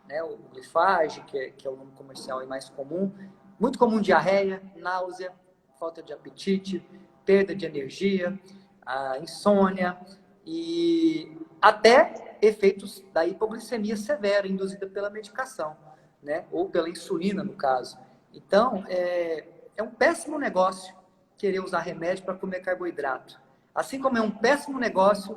S2: né, o Glifage, que é o nome comercial e mais comum, muito comum diarreia, náusea, falta de apetite, perda de energia, a insônia e até efeitos da hipoglicemia severa induzida pela medicação, né, ou pela insulina, no caso. Então, é um péssimo negócio querer usar remédio para comer carboidrato. Assim como é um péssimo negócio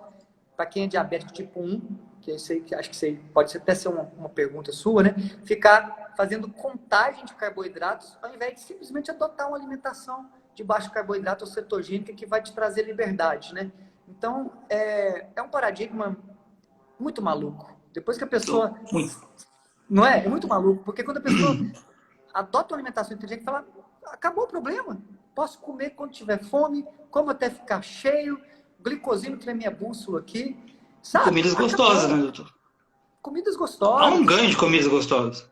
S2: para quem é diabético tipo 1, que eu sei, acho que pode até ser uma pergunta sua, né? Ficar fazendo contagem de carboidratos ao invés de simplesmente adotar uma alimentação de baixo carboidrato ou cetogênica que vai te trazer liberdade, né? Então, é um paradigma muito maluco. Depois que a pessoa... Não é? É muito maluco, porque quando a pessoa adota uma alimentação inteligente, fala, acabou o problema. Posso comer quando tiver fome, como até ficar cheio, glicosímetro é minha bússola aqui. Sabe?
S1: Comidas gostosas, né, doutor?
S2: Comidas gostosas.
S1: Há um ganho de comidas gostosas.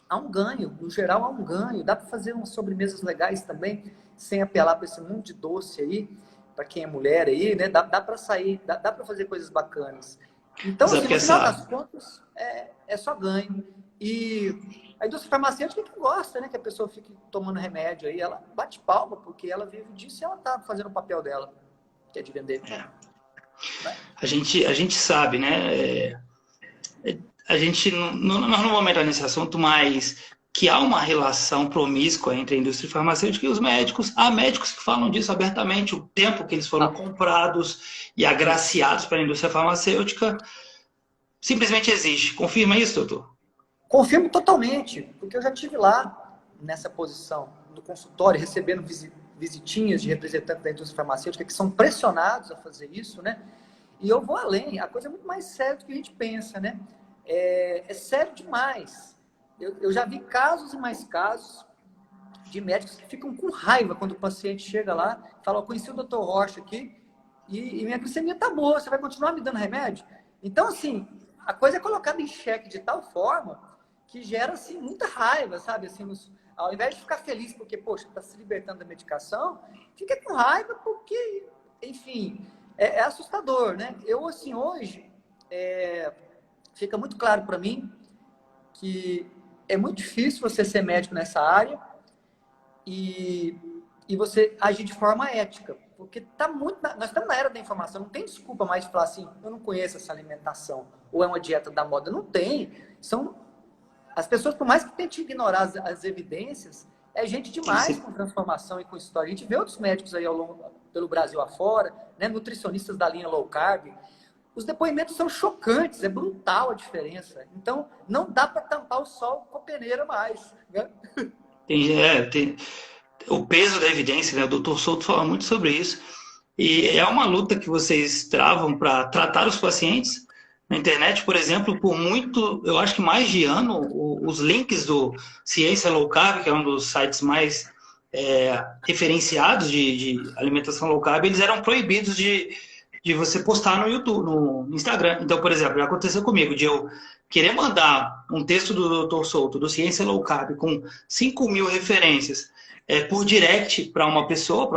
S2: Há um ganho, no geral há um ganho. Dá para fazer umas sobremesas legais também, sem apelar para esse mundo de doce aí, para quem é mulher aí, né? Dá para sair, dá para fazer coisas bacanas. Então, assim, no final das contas, é só ganho. E a indústria farmacêutica que gosta, né? Que a pessoa fique tomando remédio aí, ela bate palma, porque ela vive disso e ela tá fazendo o papel dela, que é de vender.
S1: A gente sabe, né? A gente nós não vamos entrar nesse assunto, mas que há uma relação promíscua entre a indústria farmacêutica e os médicos. Há médicos que falam disso abertamente, o tempo que eles foram comprados e agraciados pela indústria farmacêutica simplesmente existe. Confirma isso, doutor?
S2: Confirmo totalmente, porque eu já estive lá nessa posição, no consultório, recebendo visitinhas de representantes da indústria farmacêutica que são pressionados a fazer isso, né? E eu vou além, a coisa é muito mais séria do que a gente pensa, né? É sério demais. Eu já vi casos e mais casos de médicos que ficam com raiva quando o paciente chega lá e fala, eu conheci o doutor Rocha aqui e minha glicemia tá boa, você vai continuar me dando remédio? Então, assim, a coisa é colocada em xeque de tal forma que gera, assim, muita raiva, sabe? Assim, ao invés de ficar feliz porque, poxa, está se libertando da medicação, fica com raiva porque, enfim, é assustador, né? Eu, assim, hoje, fica muito claro para mim que é muito difícil você ser médico nessa área e você agir de forma ética, porque nós estamos na era da informação, não tem desculpa mais de falar assim, eu não conheço essa alimentação, ou é uma dieta da moda, não tem. As pessoas, por mais que tentem ignorar as evidências, é gente demais com transformação e com história. A gente vê outros médicos aí pelo Brasil afora, né, nutricionistas da linha low carb. Os depoimentos são chocantes, é brutal a diferença. Então, não dá para tampar o sol com a peneira mais. Né?
S1: Tem o peso da evidência, né? O Dr. Souto fala muito sobre isso. E é uma luta que vocês travam para tratar os pacientes. Na internet, por exemplo, por muito, eu acho que mais de ano, os links do Ciência Low Carb, que é um dos sites mais referenciados de alimentação low carb, eles eram proibidos de você postar no YouTube, no Instagram. Então, por exemplo, já aconteceu comigo de eu querer mandar um texto do Dr. Souto, do Ciência Low Carb, com 5.000 referências por direct para uma pessoa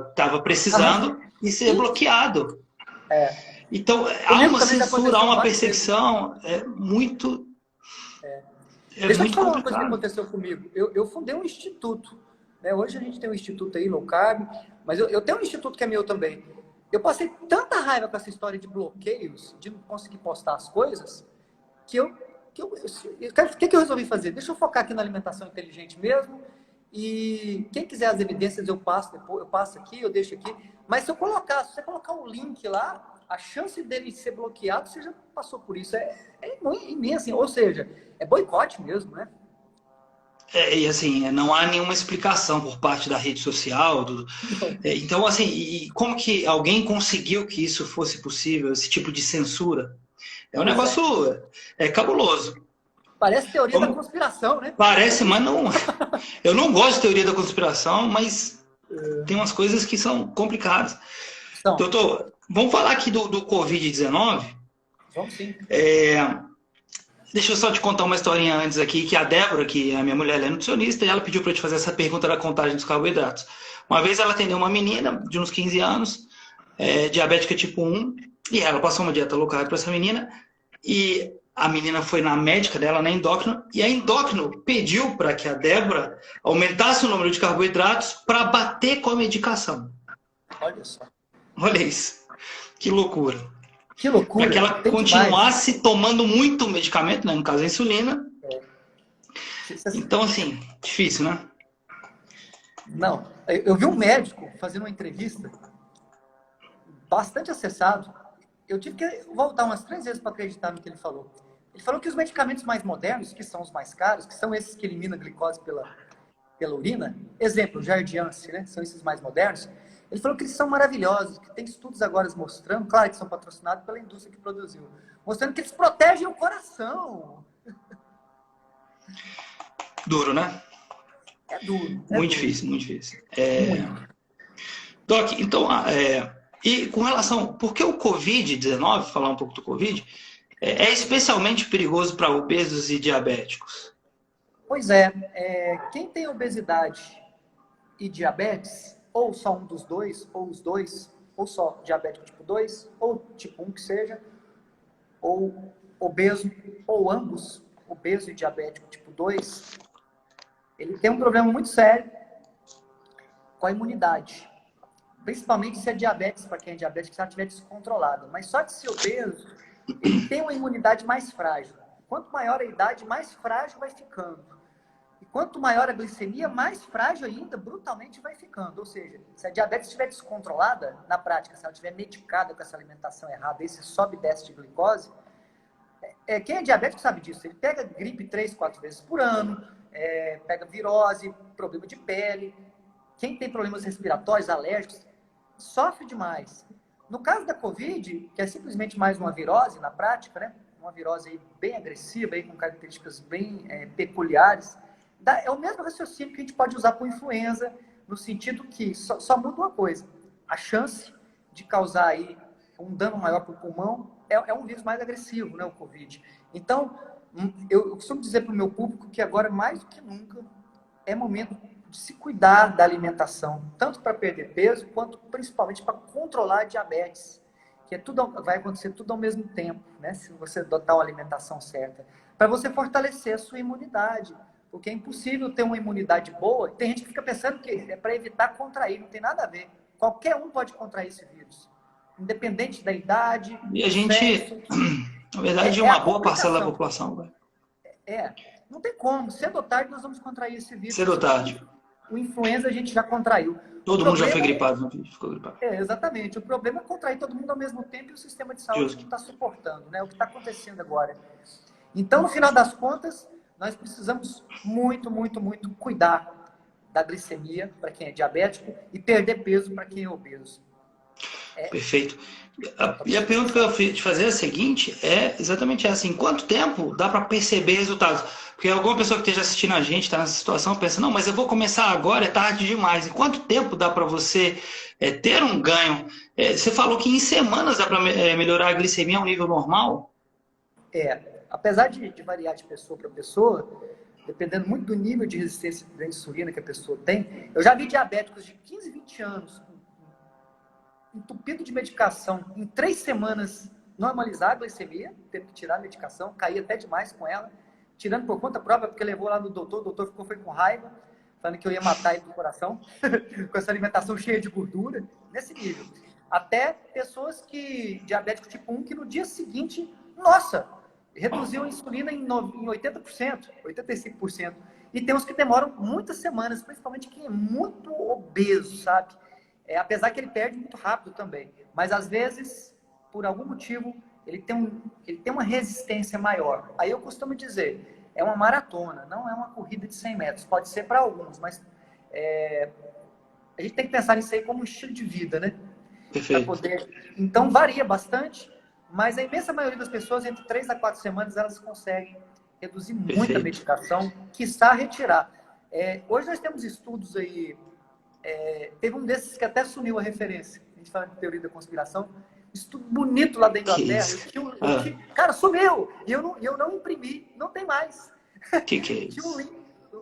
S1: que estava precisando e ser bloqueado. Então, há uma censura, há uma perseguição, muito.
S2: Deixa eu te falar uma coisa que aconteceu comigo. Eu fundei um instituto. Né? Hoje a gente tem um instituto aí, low carb, mas eu tenho um instituto que é meu também. Eu passei tanta raiva com essa história de bloqueios, de não conseguir postar as coisas, que o que eu resolvi fazer? Deixa eu focar aqui na alimentação inteligente mesmo. E quem quiser as evidências, eu passo depois, eu passo aqui, eu deixo aqui. Mas se você colocar um link lá, a chance dele ser bloqueado, você já passou por isso. É imensa, ou seja, é boicote mesmo, né?
S1: E assim, não há nenhuma explicação por parte da rede social. Então, assim, e como que alguém conseguiu que isso fosse possível, esse tipo de censura? É um negócio cabuloso.
S2: Parece teoria da conspiração, né?
S1: Parece, mas não. Eu não gosto de teoria da conspiração, mas tem umas coisas que são complicadas. Então, doutor, vamos falar aqui do Covid-19?
S2: Vamos sim.
S1: Deixa eu só te contar uma historinha antes aqui, que a Débora, que é a minha mulher, ela é nutricionista, e ela pediu para eu te fazer essa pergunta da contagem dos carboidratos. Uma vez ela atendeu uma menina de uns 15 anos, diabética tipo 1, e ela passou uma dieta low carb para essa menina, e a menina foi na médica dela, na endócrino, e a endócrino pediu para que a Débora aumentasse o número de carboidratos para bater com a medicação.
S2: Olha só.
S1: Olha isso. Que loucura.
S2: Que loucura.
S1: Para que ela continuasse tomando muito medicamento, né? No caso a insulina. Então, assim, difícil, né?
S2: Não. Eu vi um médico fazendo uma entrevista bastante acessado. Eu tive que voltar umas 3 vezes para acreditar no que ele falou. Ele falou que os medicamentos mais modernos, que são os mais caros, que são esses que eliminam a glicose pela urina, exemplo, Jardiance, né? São esses mais modernos. Ele falou que eles são maravilhosos, que tem estudos agora mostrando, claro que são patrocinados pela indústria que produziu, mostrando que eles protegem o coração.
S1: Duro, né?
S2: É duro.
S1: Muito difícil, muito difícil. Doc, então, e com relação... Por que o Covid-19, falar um pouco do Covid, é especialmente perigoso para obesos e diabéticos?
S2: Pois é. Quem tem obesidade e diabetes, ou só um dos dois, ou os dois, ou só diabético tipo 2, ou tipo 1 que seja, ou obeso, ou ambos, obeso e diabético tipo 2, ele tem um problema muito sério com a imunidade. principalmente se é diabetes, para quem é diabético, se ela estiver descontrolada. Mas só de ser obeso, ele tem uma imunidade mais frágil. Quanto maior a idade, mais frágil vai ficando. E quanto maior a glicemia, mais frágil ainda, brutalmente vai ficando. Ou seja, se a diabetes estiver descontrolada, na prática, se ela estiver medicada com essa alimentação errada, esse sobe e desce de glicose, quem é diabético sabe disso. Ele pega gripe 3, 4 vezes por ano, pega virose, problema de pele. Quem tem problemas respiratórios, alérgicos, sofre demais. No caso da Covid, que é simplesmente mais uma virose na prática, né? Uma virose aí bem agressiva, aí com características bem peculiares, é o mesmo raciocínio que a gente pode usar para influenza, no sentido que só muda uma coisa. A chance de causar aí um dano maior para o pulmão é um vírus mais agressivo, né, o Covid. Então, eu costumo dizer para o meu público que agora, mais do que nunca, é momento de se cuidar da alimentação, tanto para perder peso, quanto principalmente para controlar a diabetes, que vai acontecer tudo ao mesmo tempo, né? Se você adotar uma alimentação certa, para você fortalecer a sua imunidade, porque é impossível ter uma imunidade boa. Tem gente que fica pensando que é para evitar contrair, não tem nada a ver. Qualquer um pode contrair esse vírus, independente da idade,
S1: E a
S2: do
S1: gente,
S2: sexo.
S1: na verdade, uma boa parcela da população, velho.
S2: Não tem como. Cedo ou tarde nós vamos contrair esse vírus.
S1: Cedo ou tarde.
S2: O influenza a gente já contraiu.
S1: Todo mundo já foi gripado, não ficou gripado.
S2: Exatamente. O problema é contrair todo mundo ao mesmo tempo e o sistema de saúde que está suportando, né? O que está acontecendo agora. Então, no final das contas, nós precisamos muito, muito, muito cuidar da glicemia para quem é diabético e perder peso para quem é obeso.
S1: Perfeito. E a pergunta que eu ia te fazer é a seguinte, é exatamente essa: em quanto tempo dá para perceber resultados? Porque alguma pessoa que esteja assistindo a gente, está nessa situação, pensa, não, mas eu vou começar agora, é tarde demais. Em quanto tempo dá para você ter um ganho? Você falou que em semanas dá para melhorar a glicemia a um nível normal?
S2: Apesar de variar de pessoa para pessoa, dependendo muito do nível de resistência da insulina que a pessoa tem, eu já vi diabéticos de 15, 20 anos, entupido de medicação, em 3 semanas normalizar a glicemia, teve que tirar a medicação, cair até demais com ela, tirando por conta própria, porque levou lá no doutor, o doutor foi com raiva, falando que eu ia matar ele do coração, com essa alimentação cheia de gordura, nesse nível. Até pessoas diabético tipo 1, que no dia seguinte, nossa, reduziu a insulina em 80%, 85%. E tem uns que demoram muitas semanas, principalmente quem é muito obeso, sabe? Apesar que ele perde muito rápido também. Mas, às vezes, por algum motivo, ele tem uma resistência maior. Aí eu costumo dizer, é uma maratona, não é uma corrida de 100 metros. Pode ser para alguns, mas a gente tem que pensar nisso aí como um estilo de vida, né?
S1: Perfeito.
S2: Então, varia bastante, mas a imensa maioria das pessoas, entre 3 a 4 semanas, elas conseguem reduzir muito a medicação, quiçá retirar. Hoje nós temos estudos aí. Teve um desses que até sumiu a referência. A gente fala de teoria da conspiração. Estudo bonito lá da Inglaterra. Cara, sumiu! E eu não imprimi. Não tem mais.
S1: Que é isso?
S2: Tinha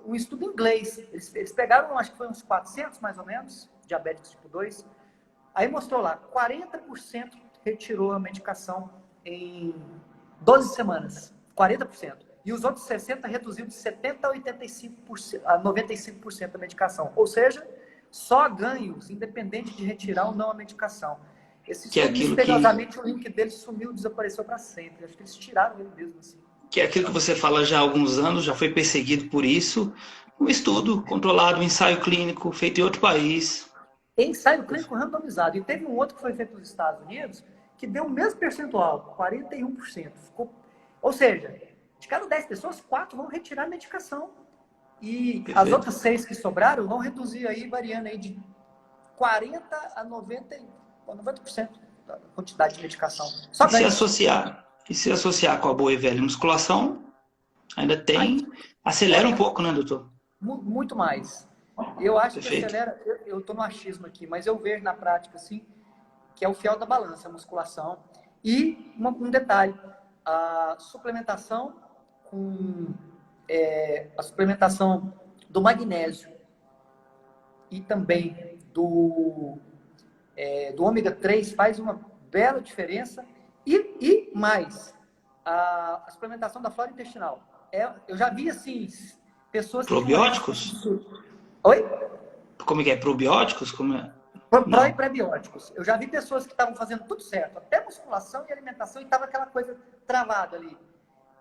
S2: um estudo em inglês. Eles pegaram, acho que foi uns 400 mais ou menos, diabéticos tipo 2. Aí mostrou lá, 40% retirou a medicação em 12 semanas. 40%. E os outros 60% reduziu de 70% a 85%, a 95% da medicação. Ou seja, só ganhos, independente de retirar ou não a medicação. Esse estudo, misteriosamente, o link dele sumiu, desapareceu para sempre. Acho que eles tiraram ele mesmo assim.
S1: Que é aquilo que você fala já há alguns anos, já foi perseguido por isso. Um estudo controlado, um ensaio clínico feito em outro país.
S2: Ensaio clínico randomizado. E teve um outro que foi feito nos Estados Unidos, que deu o mesmo percentual, 41%. Ou seja, de cada 10 pessoas, 4 vão retirar a medicação. E perfeito. As outras 6 que sobraram vão reduzir aí, variando aí de 40% a 90% da quantidade de medicação. Só
S1: e se associar com a boa e velha musculação, ainda tem... acelera um pouco, né, doutor?
S2: Muito mais. Eu acho
S1: perfeito.
S2: Que acelera... Eu estou no achismo aqui, mas eu vejo na prática, assim, que é o fiel da balança, a musculação. E um detalhe, a suplementação a suplementação do magnésio e também do ômega 3 faz uma bela diferença. E mais, a suplementação da flora intestinal. Eu já vi, assim, pessoas...
S1: Probióticos?
S2: Oi?
S1: Como é que é? Probióticos? Como é?
S2: Pró e
S1: Não.
S2: pré-bióticos. Eu já vi pessoas que estavam fazendo tudo certo, até musculação e alimentação, e estava aquela coisa travada ali.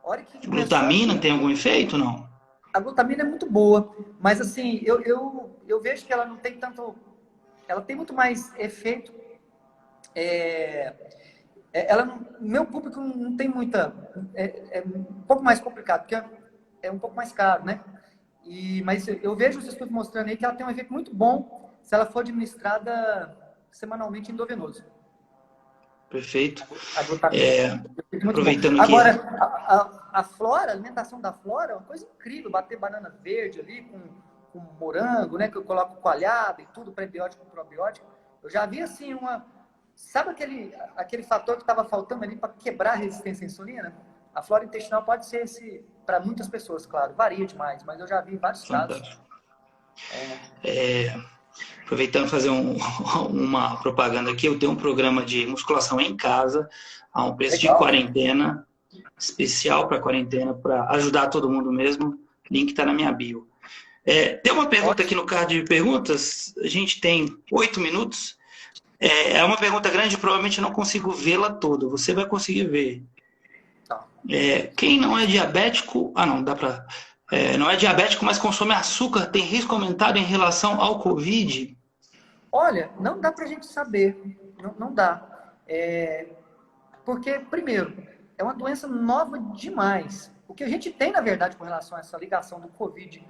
S2: A hora que começou
S1: Glutamina tem algum efeito? Não.
S2: a glutamina é muito boa, mas assim, eu vejo que ela não tem tanto. Ela tem muito mais efeito. Ela meu público não tem muita. É um pouco mais complicado, porque é um pouco mais caro, né? Mas eu vejo os estudos mostrando aí que ela tem um efeito muito bom se ela for administrada semanalmente endovenoso.
S1: Perfeito.
S2: A glutamina. Muito bom.
S1: Aproveitando que
S2: Agora, a flora, a alimentação da flora é uma coisa incrível. Bater banana verde ali com morango, né? Que eu coloco coalhada e tudo, prebiótico, probiótico. Eu já vi assim uma... Sabe aquele fator que estava faltando ali para quebrar a resistência à insulina? A flora intestinal pode ser esse, para muitas pessoas, claro, varia demais, mas eu já vi vários casos.
S1: fantástico. Aproveitando fazer uma propaganda aqui, eu tenho um programa de musculação em casa, a um preço de
S2: Legal.
S1: quarentena, especial para quarentena, para ajudar todo mundo mesmo. Link está na minha bio. Tem uma pergunta aqui no card de perguntas, a gente tem 8 minutos. É uma pergunta grande, provavelmente eu não consigo vê-la toda, você vai conseguir ver.
S2: Tá.
S1: Quem não é diabético... Ah, não, dá para... não é diabético, mas consome açúcar, tem risco aumentado em relação ao Covid?
S2: Olha, não dá para a gente saber, não dá. Porque, primeiro, é uma doença nova demais. O que a gente tem, na verdade, com relação a essa ligação do Covid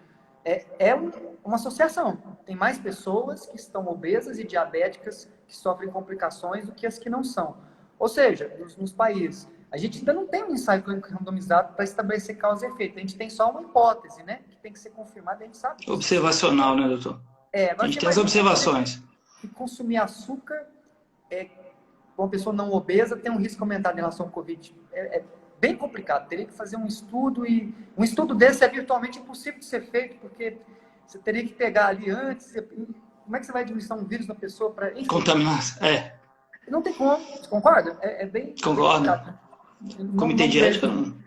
S2: uma associação. Tem mais pessoas que estão obesas e diabéticas que sofrem complicações do que as que não são. Ou seja, nos países, a gente ainda não tem um ensaio clínico randomizado para estabelecer causa e efeito. A gente tem só uma hipótese, né? Que tem que ser confirmada, a gente sabe disso.
S1: Observacional, né, doutor? A
S2: Agora
S1: gente
S2: você
S1: tem as
S2: imagina
S1: observações.
S2: que consumir açúcar uma pessoa não obesa tem um risco aumentado em relação ao Covid. É bem complicado. Teria que fazer um estudo e um estudo desse é virtualmente impossível de ser feito porque você teria que pegar ali antes. Como é que você vai administrar um vírus na pessoa para...
S1: Contaminação,
S2: Não tem como. Você concorda? Bem
S1: concordo.
S2: complicado.
S1: Comitê de ética não...
S2: Não tem como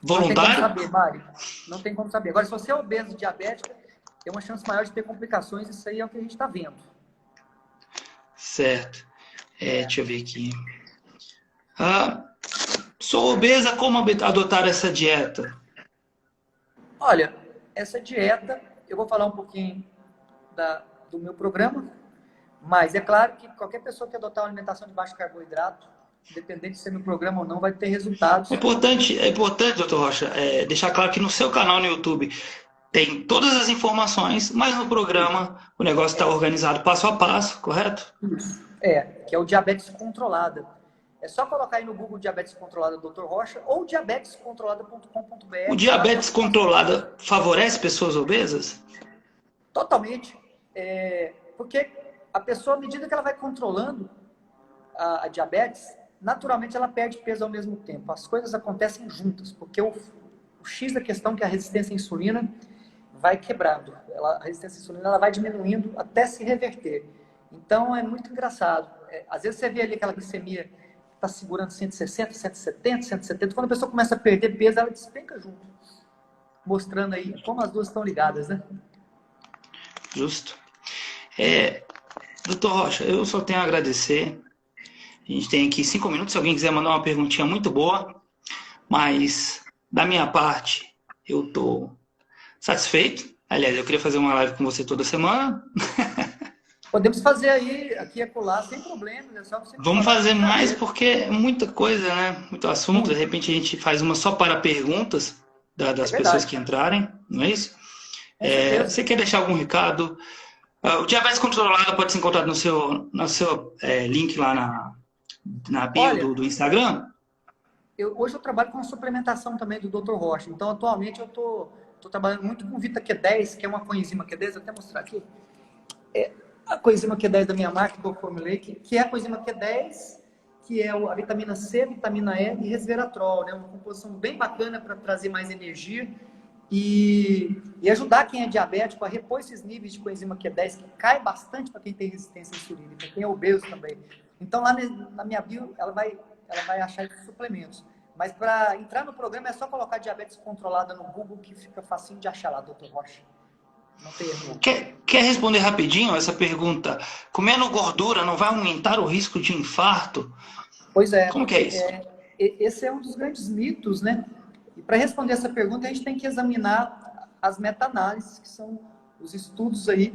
S1: Voluntário?
S2: saber, Mário. Não tem como saber. Agora, se você é obeso, diabético, tem uma chance maior de ter complicações. Isso aí é o que a gente está vendo.
S1: Certo. Deixa eu ver aqui. Sou obesa, como adotar essa dieta?
S2: Olha, essa dieta, eu vou falar um pouquinho do meu programa, mas é claro que qualquer pessoa que adotar uma alimentação de baixo carboidrato, independente de ser no programa ou não, vai ter resultados.
S1: É importante, doutor Rocha, deixar claro que no seu canal no YouTube tem todas as informações, mas no programa o negócio está organizado passo a passo, correto?
S2: Isso. Que é o diabetes controlada. É só colocar aí no Google diabetes controlada Dr. Rocha ou diabetescontrolada.com.br.
S1: O diabetes controlada favorece pessoas obesas?
S2: Totalmente. Porque a pessoa, à medida que ela vai controlando a diabetes, naturalmente ela perde peso ao mesmo tempo. As coisas acontecem juntas, porque o X da questão é que a resistência à insulina vai quebrando. A resistência à insulina ela vai diminuindo até se reverter. Então é muito engraçado. Às vezes você vê ali aquela glicemia que está segurando 160, 170, 170. Quando a pessoa começa a perder peso, ela despenca junto. Mostrando aí como as duas estão ligadas, né?
S1: Justo. Doutor Rocha, eu só tenho a agradecer. A gente tem aqui 5 minutos, se alguém quiser mandar uma perguntinha muito boa. Mas, da minha parte, eu estou satisfeito. Aliás, eu queria fazer uma live com você toda semana.
S2: Podemos fazer aí, aqui e acolá, sem problemas. É só você
S1: Vamos fazer mais porque é muita coisa, né? Muito assunto. De repente a gente faz uma só para perguntas das pessoas que entrarem, não é isso? Você quer deixar algum recado? O diabetes controlado pode ser encontrado no seu link lá na bio do Instagram?
S2: Hoje eu trabalho com a suplementação também do Dr. Rocha. Então, atualmente, eu estou trabalhando muito com Vita Q10, que é uma coenzima Q10. Vou até mostrar aqui. A coenzima Q10 da minha marca, que eu formulei, que é a coenzima Q10, que é a vitamina C, vitamina E e resveratrol, né? Uma composição bem bacana para trazer mais energia e ajudar quem é diabético a repor esses níveis de coenzima Q10, que cai bastante para quem tem resistência à insulina, para quem é obeso também. Então, lá na minha bio, ela vai achar esses suplementos. Mas para entrar no programa é só colocar diabetes controlada no Google, que fica facinho de achar lá, Dr. Rocha. Não tem erro.
S1: Quer responder rapidinho essa pergunta? Comendo gordura não vai aumentar o risco de infarto?
S2: Pois é.
S1: Como que é isso?
S2: Esse é um dos grandes mitos, né? E para responder essa pergunta, a gente tem que examinar as meta-análises, que são os estudos aí,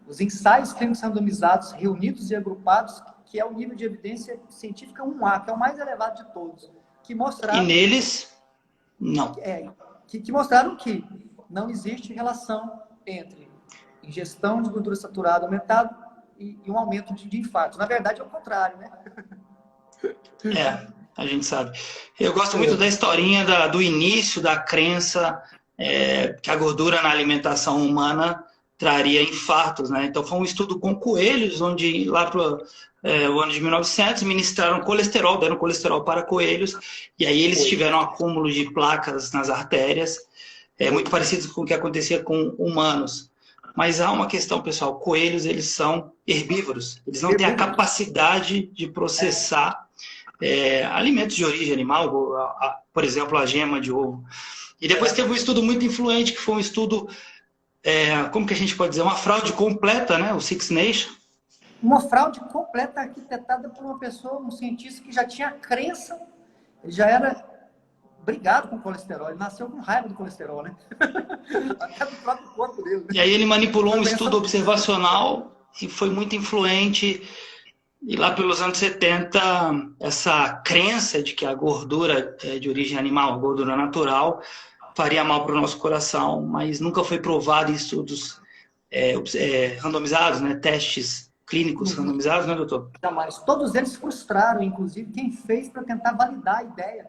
S2: os ensaios clínicos randomizados, reunidos e agrupados, que é o nível de evidência científica 1A, que é o mais elevado de todos, que mostraram...
S1: E neles, não.
S2: Que mostraram que não existe relação entre ingestão de gordura saturada aumentada e um aumento de infarto. Na verdade, é o contrário, né?
S1: A gente sabe. Eu gosto muito da historinha do início da crença que a gordura na alimentação humana traria infartos, né? Então, foi um estudo com coelhos, onde lá para o ano de 1900 ministraram colesterol, deram colesterol para coelhos, e aí eles tiveram um acúmulo de placas nas artérias, muito parecido com o que acontecia com humanos. Mas há uma questão, pessoal, coelhos, eles são herbívoros, eles não têm a capacidade de processar alimentos de origem animal, por exemplo, a gema de ovo. E depois teve um estudo muito influente, que foi um estudo, como que a gente pode dizer, uma fraude completa, né? O Six Nations.
S2: Uma fraude completa arquitetada por uma pessoa, um cientista que já tinha crença, já era brigado com o colesterol, ele nasceu com raiva do colesterol, né? Até do próprio corpo dele. Né?
S1: E aí ele manipulou um estudo observacional e foi muito influente. E lá pelos anos 70, essa crença de que a gordura de origem animal, a gordura natural, faria mal para o nosso coração, mas nunca foi provado em estudos randomizados, né? Testes clínicos randomizados, né, doutor?
S2: Jamais. Todos eles frustraram, inclusive, quem fez para tentar validar a ideia.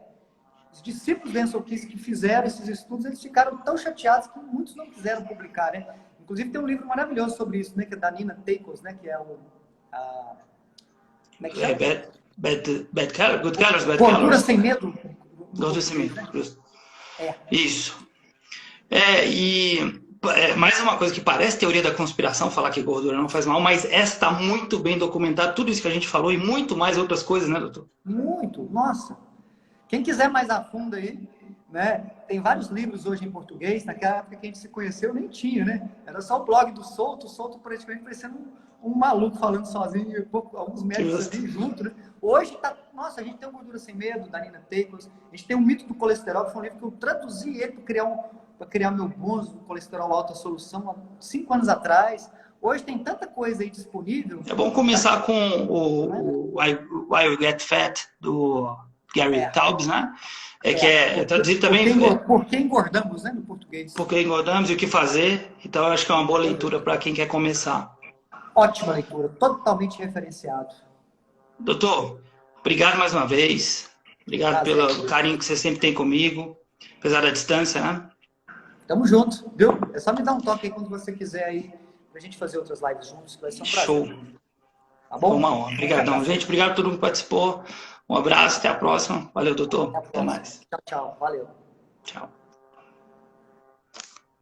S2: Os discípulos da Ansel Keys que fizeram esses estudos, eles ficaram tão chateados que muitos não quiseram publicar, né? Inclusive tem um livro maravilhoso sobre isso, né? Que é da Nina Teicholz, né? Que é o... como é que chama?
S1: Good Calories, Bad
S2: Gordura
S1: Calories.
S2: Sem Medo.
S1: Gordura Sem Medo. Isso. Mais uma coisa que parece teoria da conspiração, falar que gordura não faz mal, mas essa está muito bem documentada, tudo isso que a gente falou e muito mais outras coisas, né, doutor?
S2: Muito, nossa. Quem quiser mais a fundo aí, né? Tem vários livros hoje em português, naquela época que a gente se conheceu nem tinha, né? Era só o blog do Souto praticamente parecendo um maluco falando sozinho, alguns médicos ali junto, né? Hoje tá, nossa, a gente tem o Gordura Sem Medo, da Nina Teicholz, a gente tem o Mito do Colesterol, que foi um livro que eu traduzi ele para criar meu Bonzo do colesterol alta solução há 5 anos atrás. Hoje tem tanta coisa aí disponível.
S1: É bom começar com o Why We Get Fat, do Gary Taubes, né? Que é traduzido também...
S2: Por que engordamos, né, no português.
S1: Por que engordamos e o que fazer. Então, eu acho que é uma boa leitura para quem quer começar.
S2: Ótima leitura, totalmente referenciado.
S1: Doutor, obrigado mais uma vez. Obrigado pelo carinho que você sempre tem comigo, apesar da distância, né?
S2: Tamo junto, viu? É só me dar um toque aí quando você quiser aí, pra gente fazer outras lives juntos, que vai ser um prazer.
S1: Show.
S2: Tá bom?
S1: Foi uma honra. Obrigadão, gente. Obrigado a todo mundo que participou. Um abraço, até a próxima. Valeu, doutor. Até mais.
S2: Tchau, tchau. Valeu.
S1: Tchau.